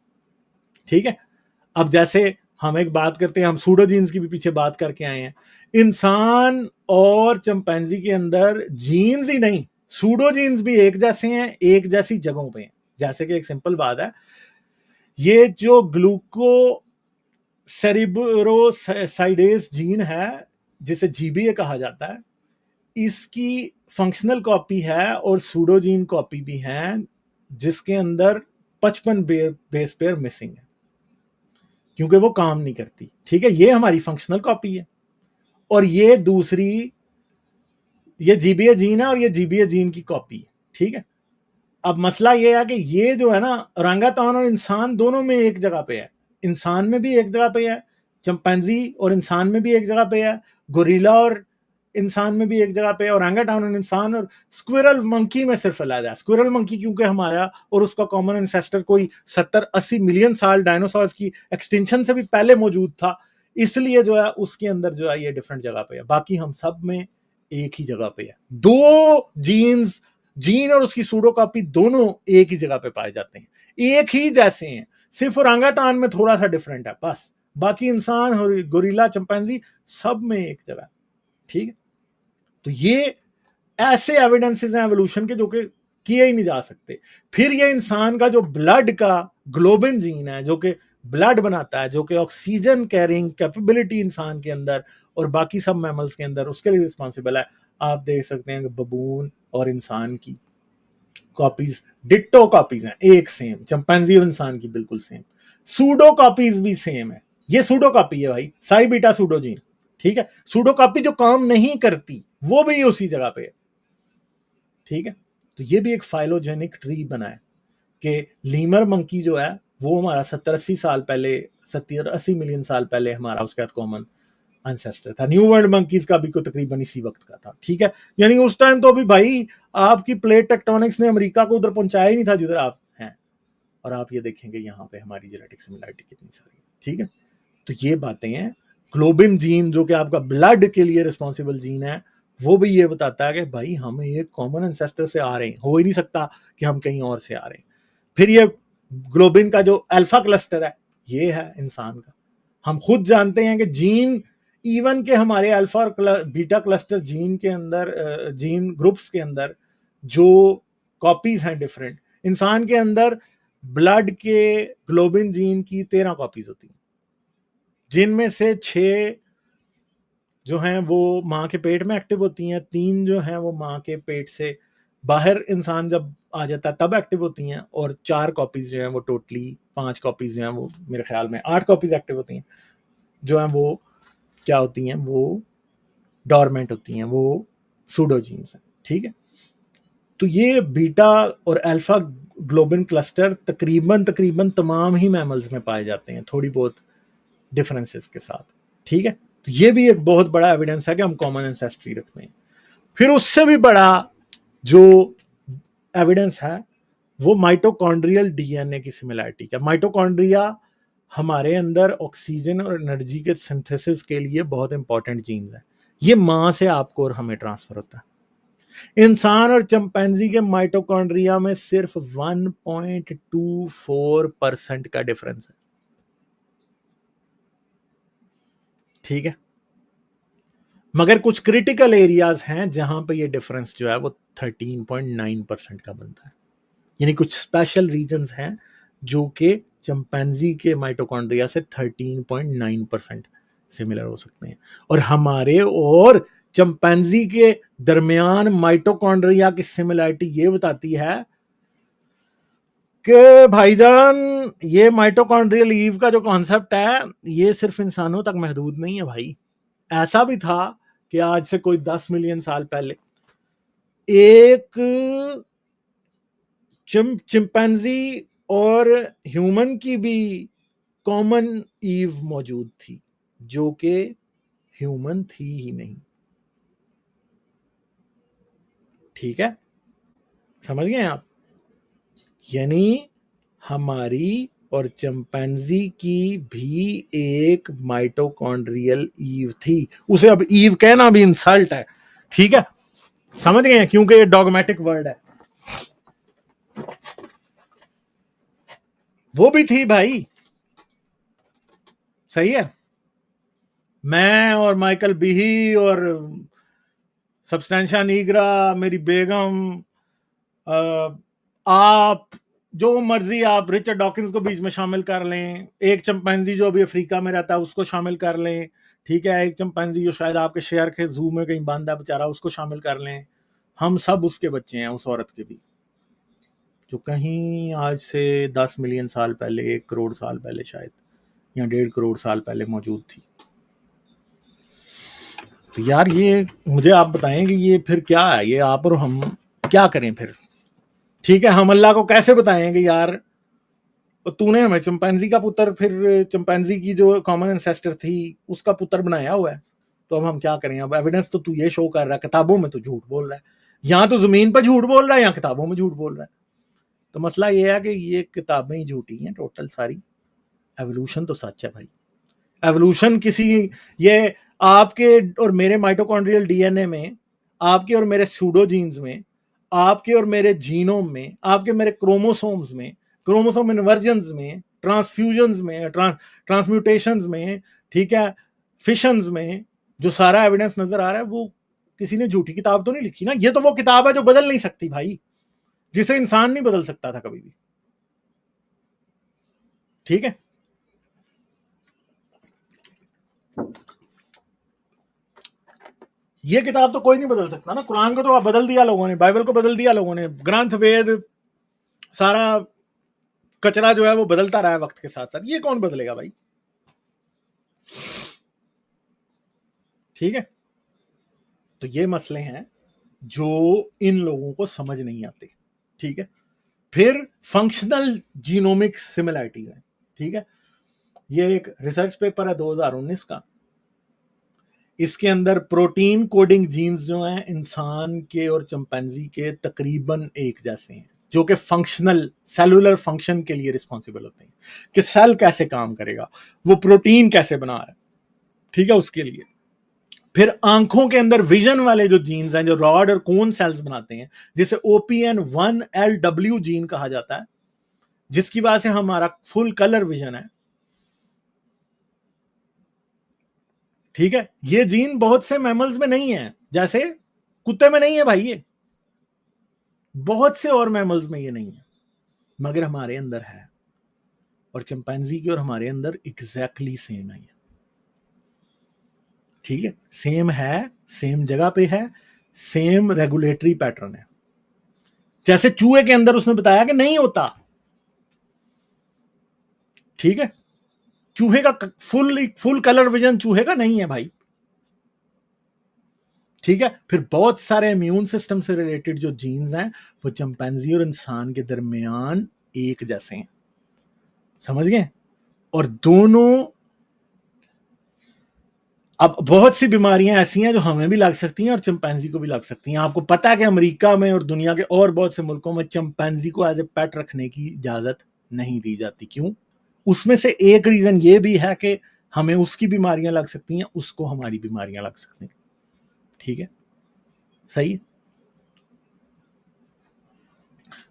ठीक है, अब जैसे हम एक बात करते हैं, हम सूडो जीन्स की भी पीछे बात करके आए हैं। इंसान और चिंपैंजी के अंदर जीन्स ही नहीं, सूडो जीन्स भी एक जैसे हैं, एक जैसी जगहों पे हैं। जैसे कि एक सिंपल बात है, ये जो ग्लूको सेरिब्रोसाइडेज जीन है, जिसे जीबीए कहा जाता है, इसकी फंक्शनल कॉपी है और सूडो जीन कॉपी भी है, जिसके अंदर 55 बेस पेयर मिसिंग है, क्योंकि वो काम नहीं करती। ठीक है, ये हमारी फंक्शनल कॉपी है, और ये दूसरी, ये जीबीए जीन है और ये जीबीए जीन की कॉपी है। ठीक है, अब मसला ये है कि ये जो है ना, ओरांगुटान और इंसान दोनों में एक जगह पे है, इंसान में भी एक जगह पे है, चिंपैंजी और इंसान में भी एक जगह पे है, गोरिल्ला और इंसान में भी एक जगह पे है, ओरांगुटान और इंसान, और स्क्विरल मंकी में सिर्फ अलग है। स्क्विरल मंकी क्योंकि हमारा और उसका कॉमन एंसेस्टर कोई 70-80 मिलियन साल डायनासोर्स की एक्सटिंक्शन से भी पहले मौजूद था, इसलिए जो है उसके अंदर जो है ये डिफरेंट जगह पे है। बाकी हम सब में एक ही जगह पे है। दो जीन और उसकी सूडो कॉपी दोनों एक ही जगह पे पाए जाते हैं, एक ही जैसे हैं, सिर्फ ओरांगुटान में थोड़ा सा डिफरेंट है बस। बाकी इंसान और गोरिल्ला, चिंपैंजी सब में एक जगह। ठीक है, तो ये ऐसे एविडेंसेस हैं एवोल्यूशन के जो कि किए ही नहीं जा सकते। फिर ये इंसान का जो ब्लड का ग्लोबिन जीन है, जो कि ब्लड बनाता है, जो कि ऑक्सीजन कैरिंग कैपेबिलिटी इंसान के अंदर और बाकी सब मैमल्स के अंदर उसके लिए रिस्पॉन्सिबल है। आप देख सकते हैं कि बबून और इंसान की कॉपीज डिट्टो कॉपीज हैं, एक सेम चिंपैंजी और इंसान की बिल्कुल सेम। सूडो कॉपीज भी सेम है, ये सूडो कॉपी है भाई, साई बीटा सूडो जीन, ठीक है। सूडो कॉपी जो काम नहीं करती वो भी उसी जगह पे है, ठीक है। तो ये भी एक फाइलोजेनिक ट्री बना है कि लीमर मंकी जो है वो हमारा 70-80 साल पहले, 70-80 मिलियन साल पहले हमारा उसके बाद कॉमन एंसेस्टर था। न्यू वर्ल्ड मंकीज का भी को तकरीबन इसी वक्त का था, ठीक है। यानी उस टाइम तो अभी भाई आपकी प्लेट टेक्टोनिक्स ने अमेरिका को उधर पहुंचाया ही नहीं था जिधर आप हैं। और आप ये देखेंगे यहाँ पे हमारी जेनेटिक सिमिलरिटी कितनी सारी है, ठीक है। तो ये बातें हैं। ग्लोबिन जीन जो कि आपका ब्लड के लिए रिस्पॉन्सिबल जीन है, वो भी ये बताता है कि भाई हम एक कॉमन एंसेस्टर से आ रहे हैं, हो ही नहीं सकता कि हम कहीं और से आ रहे हैं। फिर ये ग्लोबिन का जो अल्फा क्लस्टर है ये है इंसान का। हम खुद जानते हैं कि जीन इवन के हमारे अल्फा और बीटा क्लस्टर जीन के अंदर, जीन ग्रुप्स के अंदर जो कॉपीज हैं डिफरेंट, इंसान के अंदर ब्लड के ग्लोबिन जीन की 13 कॉपीज होती हैं, जिनमें से 6 जो हैं वो माँ के पेट में एक्टिव होती हैं, 3 जो हैं वो माँ के पेट से बाहर इंसान जब आ जाता है तब एक्टिव होती हैं, और 4 कॉपीज जो हैं वो टोटली 5 कॉपीज जो हैं वो मेरे ख्याल में 8 कॉपीज एक्टिव होती हैं, जो हैं वो क्या होती हैं, वो डॉर्मेंट होती हैं, वो सूडोजीन्स हैं, ठीक है। तो ये बीटा और अल्फा ग्लोबिन क्लस्टर तकरीबन तकरीबन तमाम ही मैमल्स में पाए जाते हैं, थोड़ी बहुत डिफरेंसेस के साथ, ठीक है। तो ये भी एक बहुत बड़ा एविडेंस है कि हम कॉमन एंसेस्ट्री रखते हैं। फिर उससे भी बड़ा जो एविडेंस है वो माइटोकॉन्ड्रियल डीएनए की सिमिलरिटी का। माइटोकॉन्ड्रिया हमारे अंदर ऑक्सीजन और एनर्जी के सिंथेसिस के लिए बहुत इंपॉर्टेंट जीन्स है, ये मां से आपको और हमें ट्रांसफर होता है। इंसान और चिंपैंजी के माइटोकॉन्ड्रिया में सिर्फ 1.24% का डिफरेंस है, ठीक है। मगर कुछ क्रिटिकल एरियाज हैं जहां पे ये डिफरेंस जो है वो 13.9% का बनता है। यानी कुछ स्पेशल रीजन्स हैं जो कि चिंपैंजी के माइटोकॉन्ड्रिया से 13.9% सिमिलर हो सकते हैं, और हमारे और चिंपैंजी के दरमियान माइटोकॉन्ड्रिया की सिमिलरिटी ये बताती है कि भाईजान ये माइटोकॉन्ड्रियल ईव का जो कॉन्सेप्ट है ये सिर्फ इंसानों तक महदूद नहीं है भाई। ऐसा भी था कि आज से कोई 10 मिलियन साल पहले एक चिंपैंजी और ह्यूमन की भी कॉमन ईव मौजूद थी जो कि ह्यूमन थी ही नहीं, ठीक है। समझ गए आप? यानी हमारी और चिंपैंजी की भी एक माइटोकॉन्ड्रियल ईव थी। उसे अब ईव कहना भी इंसल्ट है, ठीक है। समझ गए? क्योंकि ये डॉगमेटिक वर्ड है। वो भी थी भाई, सही है। मैं और माइकल बीही और सब्सटेंशिया नीग्रा, मेरी बेगम, आप जो मर्जी आप रिचर्ड डॉकिंस को बीच में शामिल कर लें, एक चिंपैंजी जो अभी अफ्रीका में रहता है उसको शामिल कर लें, ठीक है। एक चिंपैंजी जो शायद आपके शेयर के जू में कहीं बांधा बेचारा, उसको शामिल कर लें। हम सब उसके बच्चे हैं, उस औरत के भी, जो कहीं आज से 10 मिलियन साल पहले, 1 करोड़ साल पहले शायद, या 1.5 करोड़ साल पहले मौजूद थी। तो यार ये मुझे आप बताएं कि ये फिर क्या है, ये आप और हम क्या करें फिर, ठीक है। हम अल्लाह को कैसे बताएंगे यार तूने हमें चिंपैंजी का पुत्र, फिर चिंपैंजी की जो कॉमन एंसेस्टर थी उसका पुत्र बनाया हुआ है, तो अब हम क्या करें। अब एविडेंस तो तू ये शो कर रहा है, किताबों में तो झूठ बोल रहा है, यहाँ तो जमीन पर झूठ बोल रहा है, यहाँ किताबों में झूठ बोल रहा है। तो मसला ये है कि ये किताबें ही झूठी हैं टोटल सारी, एवोल्यूशन तो सच है भाई। एवोल्यूशन किसी, ये आपके और मेरे माइटोकॉन्ड्रियल डीएनए में, आपके और मेरे सूडोजीन्स में, आपके और मेरे जीनोम में, आपके मेरे क्रोमोसोम्स में, क्रोमोसोम इन्वर्जन्स में, ट्रांसफ्यूजन्स में, ट्रांसम्यूटेशंस में, ठीक है, फिशंस में, जो सारा एविडेंस नजर आ रहा है वो किसी ने झूठी किताब तो नहीं लिखी ना। ये तो वो किताब है जो बदल नहीं सकती भाई, जिसे इंसान नहीं बदल सकता था कभी भी, ठीक है। ये किताब तो कोई नहीं बदल सकता ना। कुरान को तो आप बदल दिया लोगों ने, बाइबल को बदल दिया लोगों ने, ग्रंथ वेद सारा कचरा जो है वो बदलता रहा है वक्त के साथ साथ, ये कौन बदलेगा भाई? ठीक है, तो ये मसले हैं जो इन लोगों को समझ नहीं आते। ठीक है, फिर फंक्शनल जीनोमिक सिमिलैरिटी है। ठीक है, ये एक रिसर्च पेपर है 2019 का। इसके अंदर प्रोटीन कोडिंग जीन्स जो हैं इंसान के और चिंपैंजी के तकरीबन एक जैसे हैं, जो कि फंक्शनल सेलुलर फंक्शन के लिए रिस्पॉन्सिबल होते हैं, कि सेल कैसे काम करेगा, वो प्रोटीन कैसे बना रहा है। ठीक है, उसके लिए फिर आंखों के अंदर विजन वाले जो जीन्स हैं, जो रॉड और कोन सेल्स बनाते हैं, जिसे OPN1LW जीन कहा जाता है, जिसकी वजह से हमारा फुल कलर विजन है। ठीक है, ये जीन बहुत से मैमल्स में नहीं है, जैसे कुत्ते में नहीं है भाई, ये बहुत से और मैमल्स में ये नहीं है, मगर हमारे अंदर है। और चिंपैंजी की और हमारे अंदर एग्जैक्टली सेम है। ठीक है, सेम है, सेम जगह पे है, सेम रेगुलेटरी पैटर्न है। जैसे चूहे के अंदर उसने बताया कि नहीं होता। ठीक है, चूहे का फुल कलर विजन चूहे का नहीं है भाई। ठीक है, फिर बहुत सारे इम्यून सिस्टम से रिलेटेड जो जीन्स हैं वो चिंपैंजी और इंसान के दरमियान एक जैसे हैं, समझ गए? और दोनों, अब बहुत सी बीमारियां ऐसी हैं जो हमें भी लग सकती हैं और चिंपैंजी को भी लग सकती हैं। आपको पता है कि अमेरिका में और दुनिया के और बहुत से मुल्कों में चिंपैंजी को एज ए पेट रखने की इजाजत नहीं दी जाती। क्यों? उसमें से एक रीजन ये भी है कि हमें उसकी बीमारियां लग सकती हैं, उसको हमारी बीमारियां लग सकती हैं। ठीक है, सही है।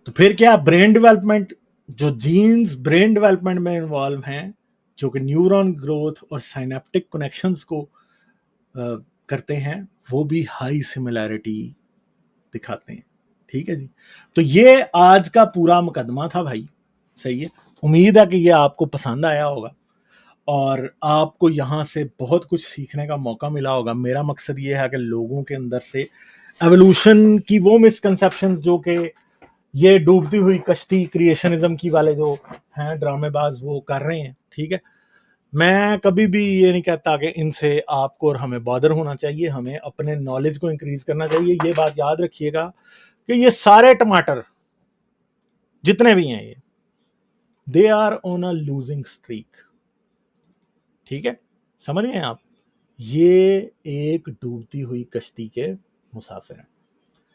तो फिर क्या, ब्रेन डेवलपमेंट, जो जीन्स ब्रेन डेवलपमेंट में इन्वॉल्व हैं, जो कि न्यूरॉन ग्रोथ और साइनेप्टिक कनेक्शंस को करते हैं, वो भी हाई सिमिलैरिटी दिखाते हैं। ठीक है जी, तो ये आज का पूरा मुकदमा था भाई। सही है, उम्मीद है कि ये आपको पसंद आया होगा और आपको यहाँ से बहुत कुछ सीखने का मौका मिला होगा। मेरा मकसद ये है कि लोगों के अंदर से एवोल्यूशन की वो मिसकंसेप्शंस जो कि ये डूबती हुई कश्ती क्रिएशनिज्म की वाले जो हैं ड्रामेबाज वो कर रहे हैं। ठीक है, मैं कभी भी ये नहीं कहता कि इनसे आपको और हमें बॉदर होना चाहिए, हमें अपने नॉलेज को इंक्रीज करना चाहिए। ये बात याद रखिएगा कि ये सारे टमाटर जितने भी हैं, ये they are on a losing streak. ठीक है, समझ गए आप? ये एक डूबती हुई कश्ती के मुसाफिर हैं।